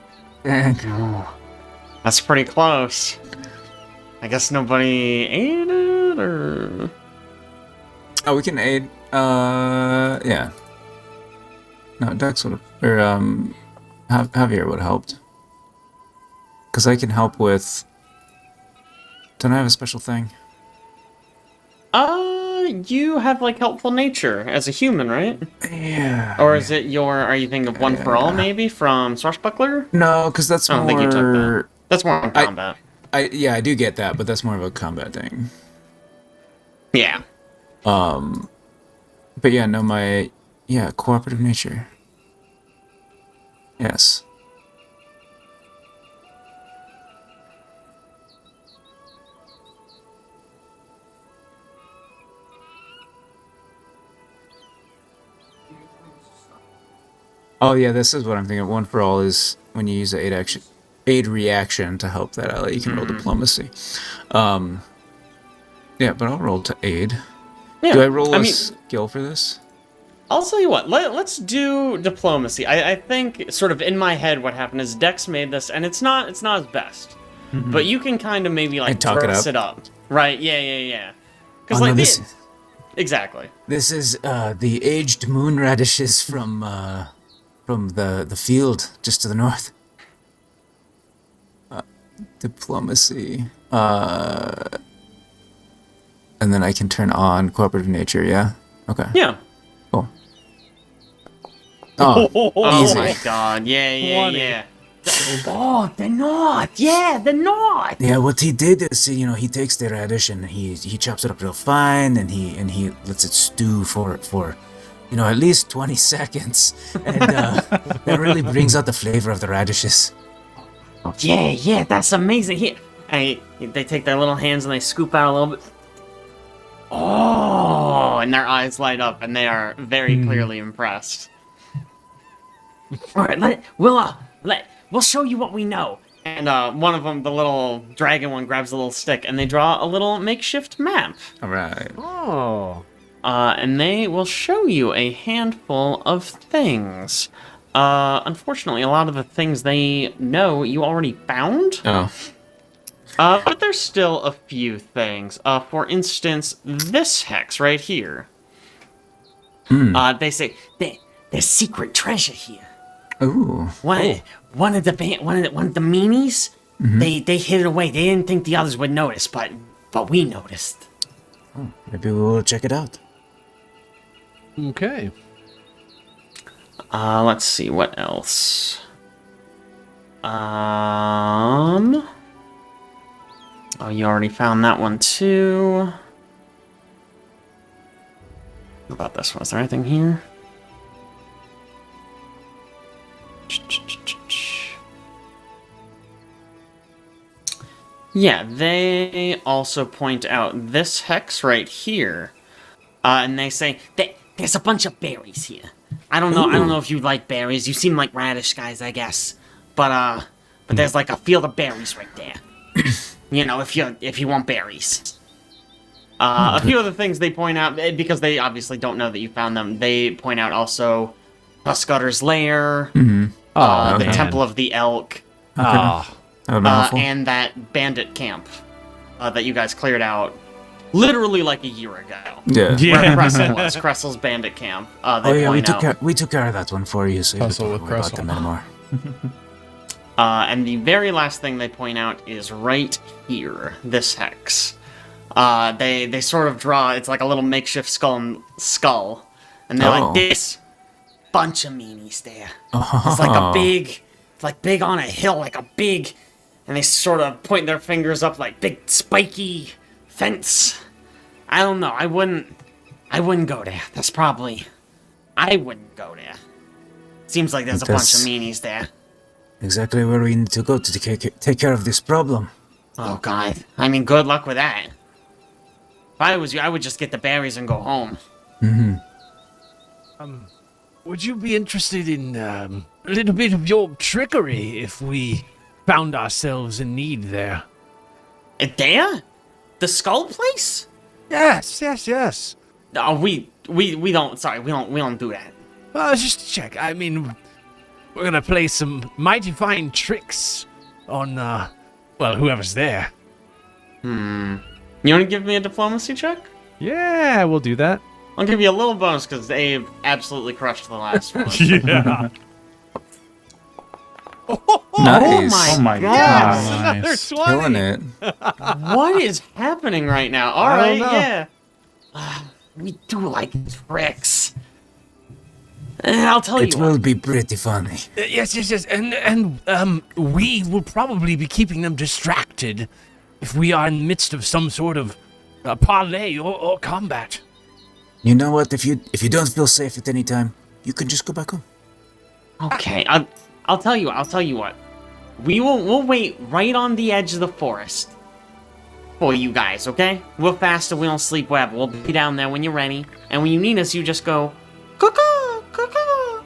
S1: That's pretty close. I guess nobody ate it, or...
S4: Oh, we can aid. Yeah. No, Dex would have, or Javier would have helped. Because I can help with. Don't I have a special thing?
S1: You have, like, helpful nature as a human, right?
S4: Yeah.
S1: Or is it are you thinking of One for All, maybe, from Swashbuckler?
S4: No, because that's
S1: I don't
S4: more.
S1: think you took that. That's more in combat.
S4: Yeah, I do get that, but that's more of a combat thing.
S1: Yeah.
S4: But yeah, no, cooperative nature. Yes. Oh yeah, this is what I'm thinking. One for all is when you use the aid reaction to help that ally. You can roll diplomacy. Yeah, but I'll roll to aid.
S1: Yeah.
S4: Do I roll a skill for this?
S1: I'll tell you what, let's do diplomacy. I think, sort of in my head, what happened is Dex made this, and it's not his best. But you can kind of maybe, like,
S4: talk
S1: it up. Right, yeah. Because,
S4: Oh, no,
S1: like,
S4: this-
S1: exactly.
S4: This is the aged moon radishes from the field just to the north. Diplomacy. And then I can turn on cooperative nature, yeah? Okay.
S1: Yeah.
S4: Cool. Oh,
S1: Oh
S4: easy.
S1: my god, yeah. Oh, the North! Yeah, the North!
S4: Yeah, what he did is, he takes the radish and he chops it up real fine and he lets it stew for at least 20 seconds. And that really brings out the flavor of the radishes.
S1: Yeah, that's amazing. Here, they take their little hands and they scoop out a little bit. Oh, and their eyes light up, and they are very clearly impressed. All right, we'll show you what we know. And one of them, the little dragon one, grabs a little stick, and they draw a little makeshift map.
S4: All right.
S7: Oh.
S1: and they will show you a handful of things. Unfortunately, a lot of the things they know you already found.
S4: Oh.
S1: But there's still a few things. For instance, this hex right here. They say there's secret treasure here.
S4: Ooh.
S1: One of the meanies, they hid it away. They didn't think the others would notice, but we noticed.
S4: Maybe we'll check it out.
S7: Okay.
S1: Let's see what else. Oh, you already found that one too. What about this one? Is there anything here? Yeah, they also point out this hex right here. And they say, there's a bunch of berries here. I don't know if you like berries. You seem like radish guys, I guess. But there's like a field of berries right there. You know, if you want berries. A few other things they point out, because they obviously don't know that you found them, they point out also Scudder's Lair,
S7: Oh,
S1: the
S7: man.
S1: Temple of the Elk, and that bandit camp that you guys cleared out literally like a year ago.
S4: Yeah.
S1: Where Cressel was, Cressel's bandit camp.
S4: We took care of that one for you, so you
S5: Hustle
S4: don't
S5: with
S4: worry about
S5: Cressel.
S4: them anymore.
S1: And the very last thing they point out is right here, this hex. They sort of draw, it's like a little makeshift skull. And they're like, this bunch of meanies there. It's like a big, big on a hill, like a big, and they sort of point their fingers up like big spiky fence. I don't know, I wouldn't go there. I wouldn't go there. Seems like there's a bunch of meanies there.
S4: Exactly where we need to go to take care of this problem.
S1: Oh, God. I mean, good luck with that. If I was you, I would just get the berries and go home.
S6: Would you be interested in a little bit of your trickery if we found ourselves in need there?
S1: There? The skull place?
S6: Yes.
S1: No, we don't, sorry, we don't do that.
S6: Just to check. I mean, we're gonna play some mighty fine tricks on, whoever's there.
S1: You want to give me a diplomacy check?
S7: Yeah, we'll do that.
S1: I'll give you a little bonus because Abe absolutely crushed the last one.
S7: Yeah.
S4: Nice.
S3: Oh my god.
S5: Nice.
S4: Killing it.
S1: What is happening right now? All
S7: I
S1: right,
S7: don't know.
S1: yeah. We do like tricks. I'll tell
S4: It
S1: you.
S4: will be pretty funny.
S6: Yes. And we will probably be keeping them distracted if we are in the midst of some sort of parlay or combat.
S4: You know what? If you don't feel safe at any time, you can just go back home.
S1: Okay, I'll tell you what. We'll wait right on the edge of the forest for you guys, okay? We're fast and we don't sleep whatever. We'll be down there when you're ready, and when you need us, you just go, cuckoo, cuckoo,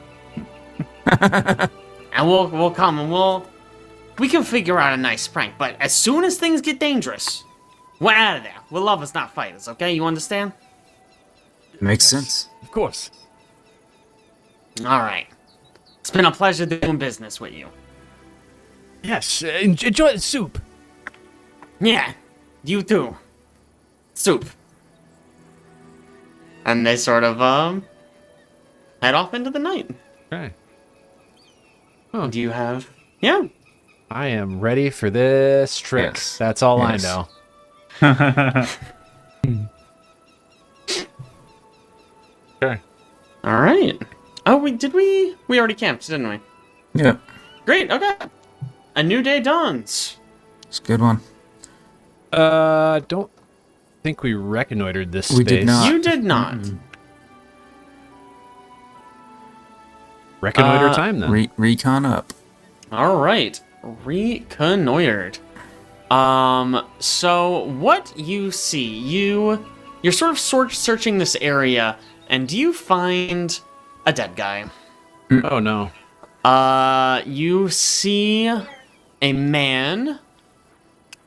S1: and we'll come and we can figure out a nice prank. But as soon as things get dangerous, we're out of there. We're lovers, not fighters, okay? You understand?
S4: Makes sense.
S6: Of course.
S1: All right. It's been a pleasure doing business with you.
S6: Yes. Enjoy the soup.
S1: Yeah, you too. Soup. And they sort of, head off into the night.
S7: Okay.
S1: Do you have... Yeah.
S7: I am ready for this trick.
S4: Yes.
S7: That's all
S4: Yes.
S7: I know. Okay.
S1: All right. Oh, we already camped, didn't we?
S4: Yeah,
S1: Great, okay. A new day dawns.
S4: it's a good one.
S7: Don't think we reconnoitered this space.
S4: We did not.
S1: You did not.
S7: Reconnoiter time then.
S4: Recon up.
S1: All right. Reconnoitered. So what you see, you're sort of searching this area, and do you find a dead guy?
S7: Oh no.
S1: You see a man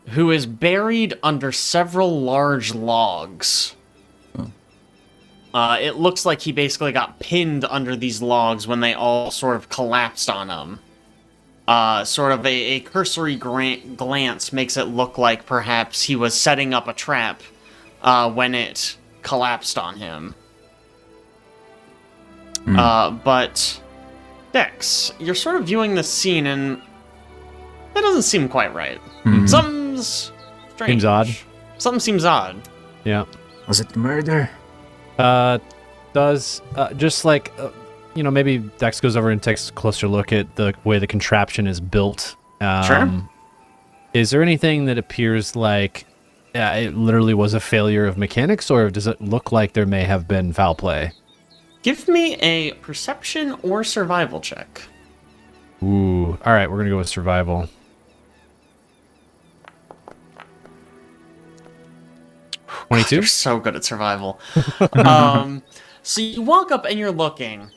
S1: who is buried under several large logs. It looks like he basically got pinned under these logs when they all sort of collapsed on him. Sort of a cursory glance makes it look like perhaps he was setting up a trap when it collapsed on him. But Dex, you're sort of viewing this scene and that doesn't seem quite right. Something's strange.
S7: Seems odd.
S1: Something seems odd.
S7: Yeah.
S4: Was it murder?
S7: Does just like maybe Dex goes over and takes a closer look at the way the contraption is built.
S1: Sure.
S7: Is there anything that appears like it literally was a failure of mechanics, or does it look like there may have been foul play?
S1: Give me a perception or survival check.
S7: Ooh. All right, we're gonna go with survival. 22.
S1: You're so good at survival. So you walk up and you're looking,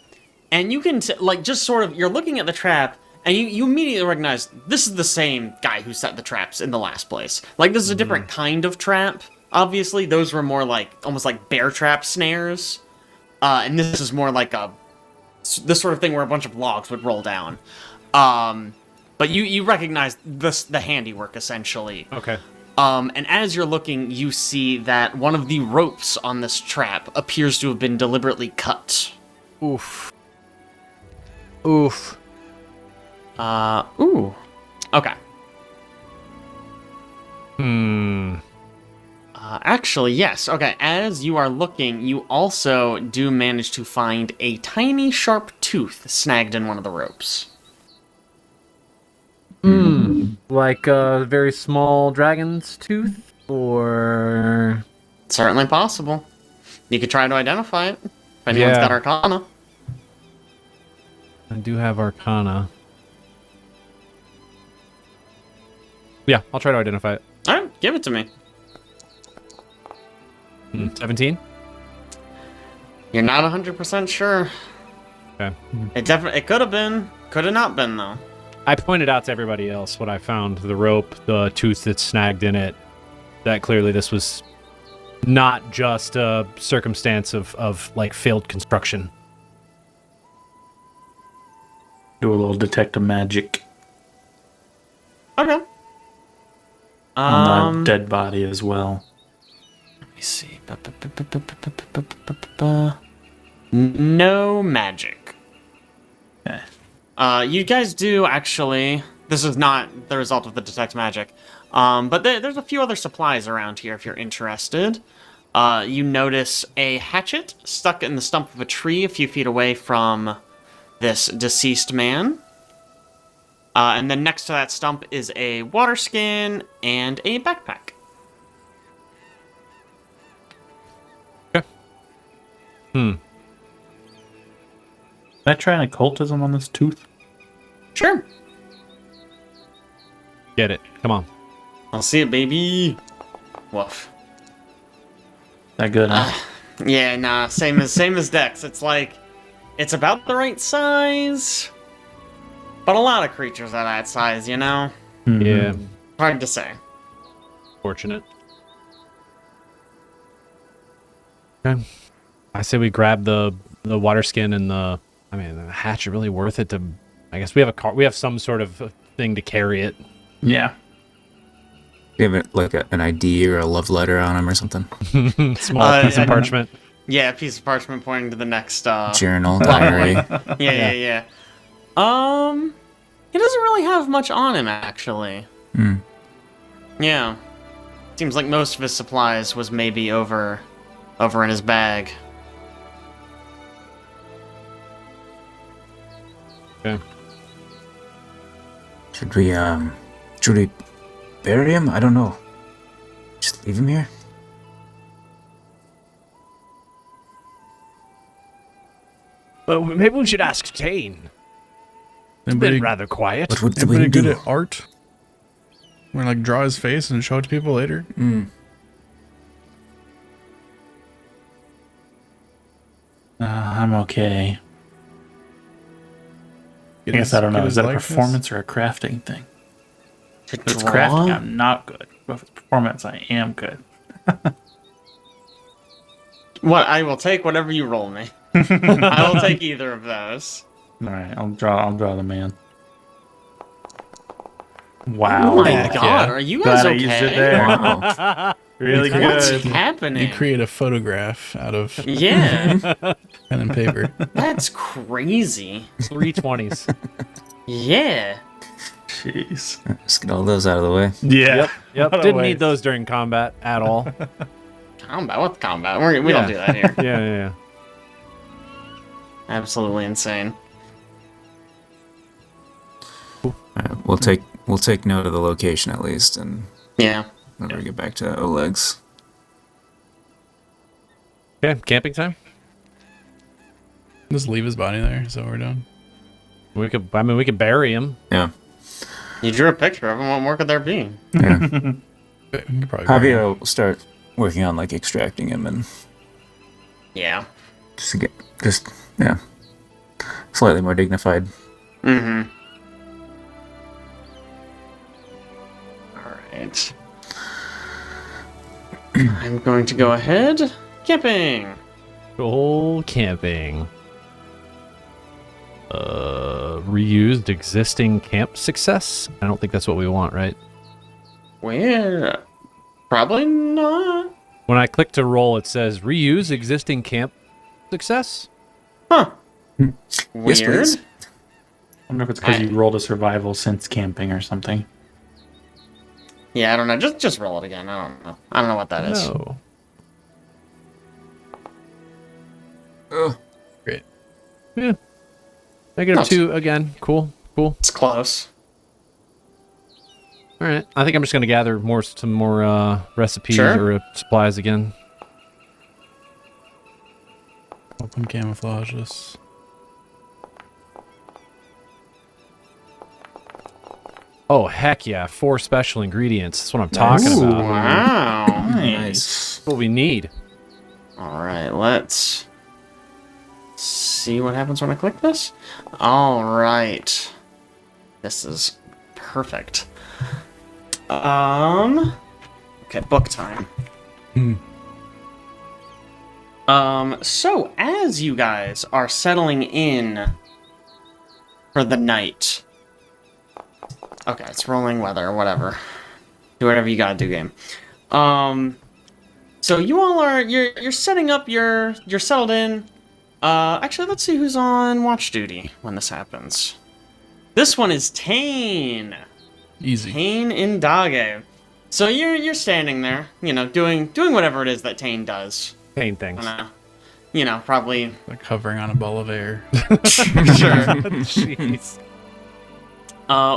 S1: and you can just sort of you're looking at the trap, and you immediately recognize this is the same guy who set the traps in the last place. Like this is a different kind of trap. Obviously, those were more like almost like bear trap snares, and this is more like this sort of thing where a bunch of logs would roll down. But you recognize the handiwork essentially.
S7: Okay.
S1: And as you're looking, you see that one of the ropes on this trap appears to have been deliberately cut.
S7: Oof. Oof.
S1: Ooh. Okay. Actually, yes. Okay, as you are looking, you also do manage to find a tiny sharp tooth snagged in one of the ropes.
S7: Like a very small dragon's tooth, or
S1: Certainly possible. You could try to identify it, if anyone's got Arcana.
S7: I do have Arcana. Yeah, I'll try to identify it.
S1: Alright, give it to me.
S7: 17.
S1: You're not 100% sure.
S7: Okay.
S1: It could have been. Could have not been, though.
S7: I pointed out to everybody else what I found: the rope, the tooth that's snagged in it. That clearly this was not just a circumstance of like failed construction.
S3: Do a little detect magic
S1: Okay.
S3: on the dead body as well.
S1: Let me see. No magic.
S3: Okay.
S1: You guys do actually. This is not the result of the detect magic. But there's a few other supplies around here if you're interested. You notice a hatchet stuck in the stump of a tree a few feet away from this deceased man. And then next to that stump is a water skin and a backpack.
S3: Can I try an occultism on this tooth?
S1: Sure.
S7: Get it? Come on.
S1: I'll see it, baby. Woof.
S3: That good, huh?
S1: Yeah, nah, same as Dex. It's like, it's about the right size, but a lot of creatures are that size, you know?
S7: Yeah.
S1: Hard to say.
S7: Fortunate. Okay. I say we grab the water skin and the hatchet. Really worth it to. I guess we have we have some sort of thing to carry it.
S3: Yeah.
S4: Do you have like an ID or a love letter on him or something?
S7: Small piece of parchment.
S1: Yeah, a piece of parchment pointing to the next
S4: Journal, diary.
S1: Yeah. He doesn't really have much on him, actually. Yeah. Seems like most of his supplies was maybe over in his bag.
S7: Okay.
S4: Should we bury him? I don't know. Just leave him here?
S6: Well, maybe we should ask Taenn. It's been rather quiet.
S4: What would the
S5: Anybody
S4: wind
S5: good
S4: do?
S5: at art? We're gonna like draw his face and show it to people later.
S3: I'm okay.
S5: Get
S3: I guess
S5: his-
S3: I don't know.
S5: get
S3: Is
S5: his
S3: that a
S5: likeness?
S3: performance or a crafting thing?
S1: To
S3: If it's
S1: draw?
S3: crafting, I'm not good. But if it's performance, I am good.
S1: What? I will take whatever you roll me. I will take either of those.
S3: All right, I'll draw the man. Wow.
S1: Oh my
S5: Heck
S1: god,
S5: yeah.
S1: are you guys
S3: Glad I
S1: okay?
S3: used it there.
S4: Wow.
S3: Really
S1: What's
S3: good.
S1: happening?
S5: You create a photograph out of
S1: Yeah,
S5: pen and paper.
S1: that's crazy.
S7: 320s.
S1: Yeah.
S3: Jeez.
S4: Just get all those out of the way.
S3: Yeah.
S7: Yep.
S3: What a
S7: Didn't
S3: waste.
S7: need those during combat at all.
S1: Combat? What combat? We don't do that here.
S7: Yeah.
S1: Absolutely insane.
S4: Alright, we'll take note of the location at least, and
S1: Yeah.
S4: whenever we get back to Oleg's.
S7: Okay, camping time.
S5: Just leave his body there. Is that what we're doing?
S7: We could bury him.
S4: Yeah.
S1: You drew a picture of him. What more could there be?
S4: Yeah.
S5: We can probably bury him.
S4: Javier will start working on like extracting him and
S1: Yeah.
S4: slightly more dignified.
S1: Mm-hmm. Alright. I'm going to go ahead. Camping!
S7: Goal camping. Reused existing camp success? I don't think that's what we want, right?
S1: Where? Probably not.
S7: When I click to roll, it says reuse existing camp success?
S1: Huh.
S4: Yes,
S1: Weird.
S4: please.
S3: I wonder if it's because you rolled a survival since camping or something.
S1: Yeah, I don't know. Just roll it again. I don't know. I don't know what that is.
S7: No.
S4: Ugh.
S5: Great.
S7: Yeah. Negative
S1: Nice.
S7: 2 again. Cool.
S1: It's close.
S7: All right. I think I'm just going to gather some more recipes
S1: Sure.
S7: or supplies again.
S5: Open camouflages.
S7: Oh, heck yeah. 4 special ingredients. That's what I'm talking
S3: Ooh.
S7: about.
S1: Wow.
S4: Nice.
S7: That's what we need.
S1: Alright, let's see what happens when I click this. Alright. This is perfect. Okay, book time. So as you guys are settling in for the night. Okay, it's rolling weather, whatever. Do whatever you gotta do, game. So you all are you're setting up, you're settled in. Actually, let's see who's on watch duty when this happens. This one is Taenn.
S5: Easy.
S1: Taenn Indage. So you're standing there, doing whatever it is that Taenn does.
S7: Pain things.
S1: Probably.
S5: Like hovering on a ball of air.
S1: Sure.
S7: Jeez.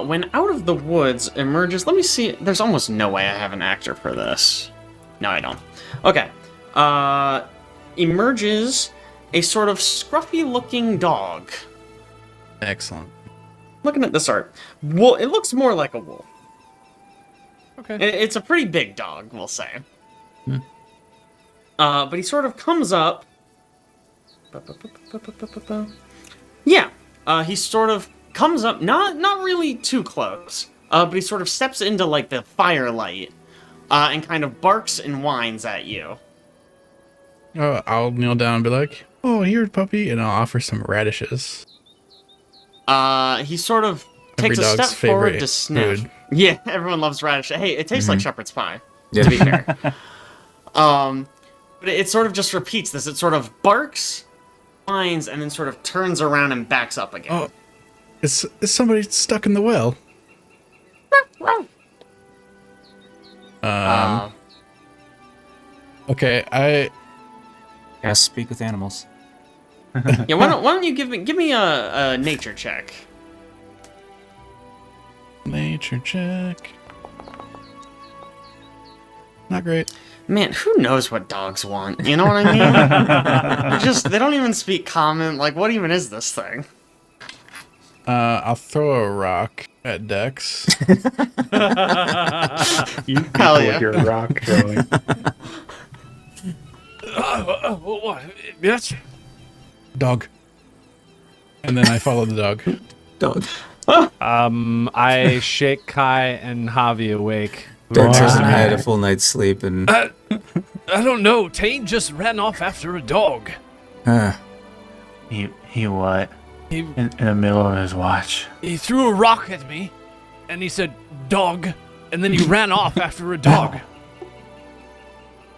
S1: When out of the woods emerges, let me see. There's almost no way I have an actor for this. No, I don't. Okay. Emerges a sort of scruffy-looking dog.
S5: Excellent.
S1: Looking at this art, it looks more like a wolf.
S7: Okay.
S1: It's a pretty big dog, we'll say. But he sort of comes up. Yeah. He sort of comes up, not really too close, but he sort of steps into like the firelight, and kind of barks and whines at you.
S5: I'll kneel down and be like, "Oh, here, puppy," and I'll offer some radishes.
S1: He sort of
S5: Every
S1: takes a
S5: dog's
S1: step forward
S5: favorite
S1: to sniff.
S5: food.
S1: Yeah, everyone loves radish. Hey, it tastes like shepherd's pie.
S4: Yeah.
S1: To be fair. But it sort of just repeats this. It sort of barks, whines, and then sort of turns around and backs up again.
S5: Oh, is somebody stuck in the well? Okay, I
S4: Gotta speak with animals.
S1: Yeah, why don't you give me a nature check?
S5: nature check. Not great.
S1: Man, who knows what dogs want? You know what I mean? They don't even speak common. Like, what even is this thing?
S5: I'll throw a rock at Dex.
S3: You people
S1: Hell yeah.
S3: with your rock throwing.
S6: What? Yes?
S5: Dog. And then I follow the dog.
S4: Dog.
S7: I shake Kai and Javi awake.
S4: Dex hasn't had a full night's sleep, and
S2: I don't know. Taenn just ran off after a dog.
S3: He what?
S2: He
S3: In the middle of his watch.
S2: he threw a rock at me, and he said, "Dog," and then he ran off after a dog.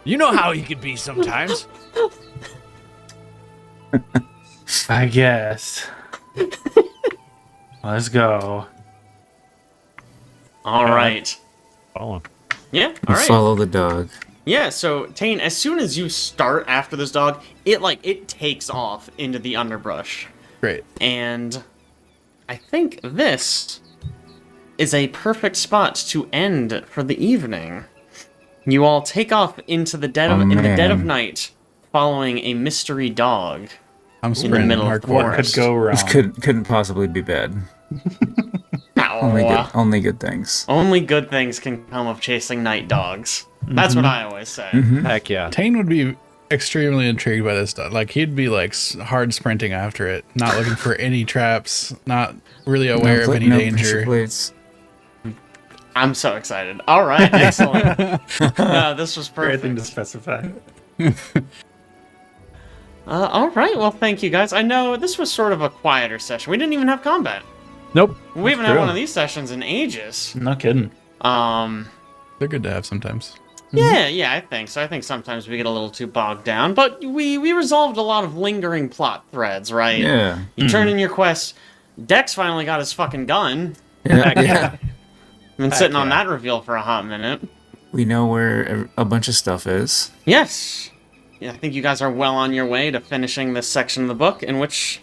S2: You know how he could be sometimes.
S3: I guess. Let's go.
S1: All right.
S7: Follow him.
S1: Yeah. All right.
S4: Follow the dog.
S1: Yeah, so Taenn, as soon as you start after this dog, it takes off into the underbrush.
S5: Great.
S1: And I think this is a perfect spot to end for the evening. You all take off into the dead of
S4: man.
S1: night, following a mystery dog
S5: I'm
S1: in the
S5: sprinting
S1: middle of
S5: hardcore.
S1: forest.
S3: Could go wrong.
S4: This couldn't possibly be bad.
S1: Ow.
S4: Only good things.
S1: Only good things can come of chasing night dogs. That's what I always say.
S7: Heck yeah.
S5: Taenn would be extremely intrigued by this dog. Like, he'd be like hard sprinting after it, not looking for any traps, not really aware of any danger.
S4: Plates.
S1: I'm so excited. All right, excellent. No, this was
S3: Great thing
S1: perfect.
S3: to specify.
S1: All right, well, thank you guys. I know this was sort of a quieter session. We didn't even have combat.
S7: Nope.
S1: We haven't had
S3: true.
S1: one of these sessions in ages.
S3: No kidding.
S5: They're good to have sometimes.
S1: Yeah, I think so. I think sometimes we get a little too bogged down, but we resolved a lot of lingering plot threads, right?
S4: Yeah.
S1: You turn in your quest. Dex finally got his fucking gun.
S4: Yeah.
S1: Been sitting on that reveal for a hot minute.
S4: We know where a bunch of stuff is.
S1: Yes. Yeah, I think you guys are well on your way to finishing this section of the book, in which,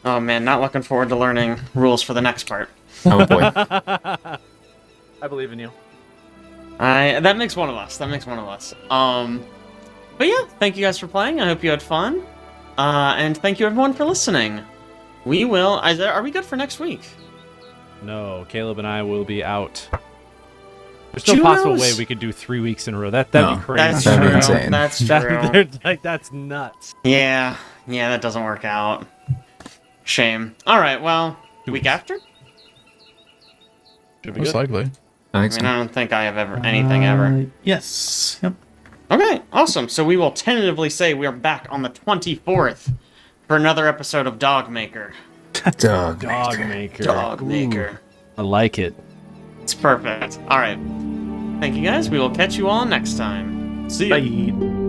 S1: oh man, not looking forward to learning rules for the next part.
S4: Oh boy.
S7: I believe in you.
S1: That makes one of us. But yeah, thank you guys for playing. I hope you had fun. And thank you everyone for listening. We will. Are we good for next week?
S7: No, Caleb and I will be out. There's no
S1: Who
S7: possible
S1: knows?
S7: way we could do 3 weeks in a row. That'd
S4: No.
S7: be crazy.
S1: That's
S4: That'd be
S1: true.
S4: insane.
S1: That's true.
S7: That's nuts.
S1: Yeah, that doesn't work out. Shame. All right, well, week after?
S7: Should be
S5: Most
S7: good.
S5: likely.
S4: I
S1: I
S4: think
S1: mean, I
S4: so.
S1: don't think I have ever anything ever.
S3: Yes. Yep.
S1: Okay, awesome. So we will tentatively say we are back on the 24th for another episode of Dogmaker.
S4: Dog.
S7: Dogmaker.
S1: Dogmaker.
S7: I like it.
S1: It's perfect. All right. Thank you guys. We will catch you all next time. See ya.
S3: Bye.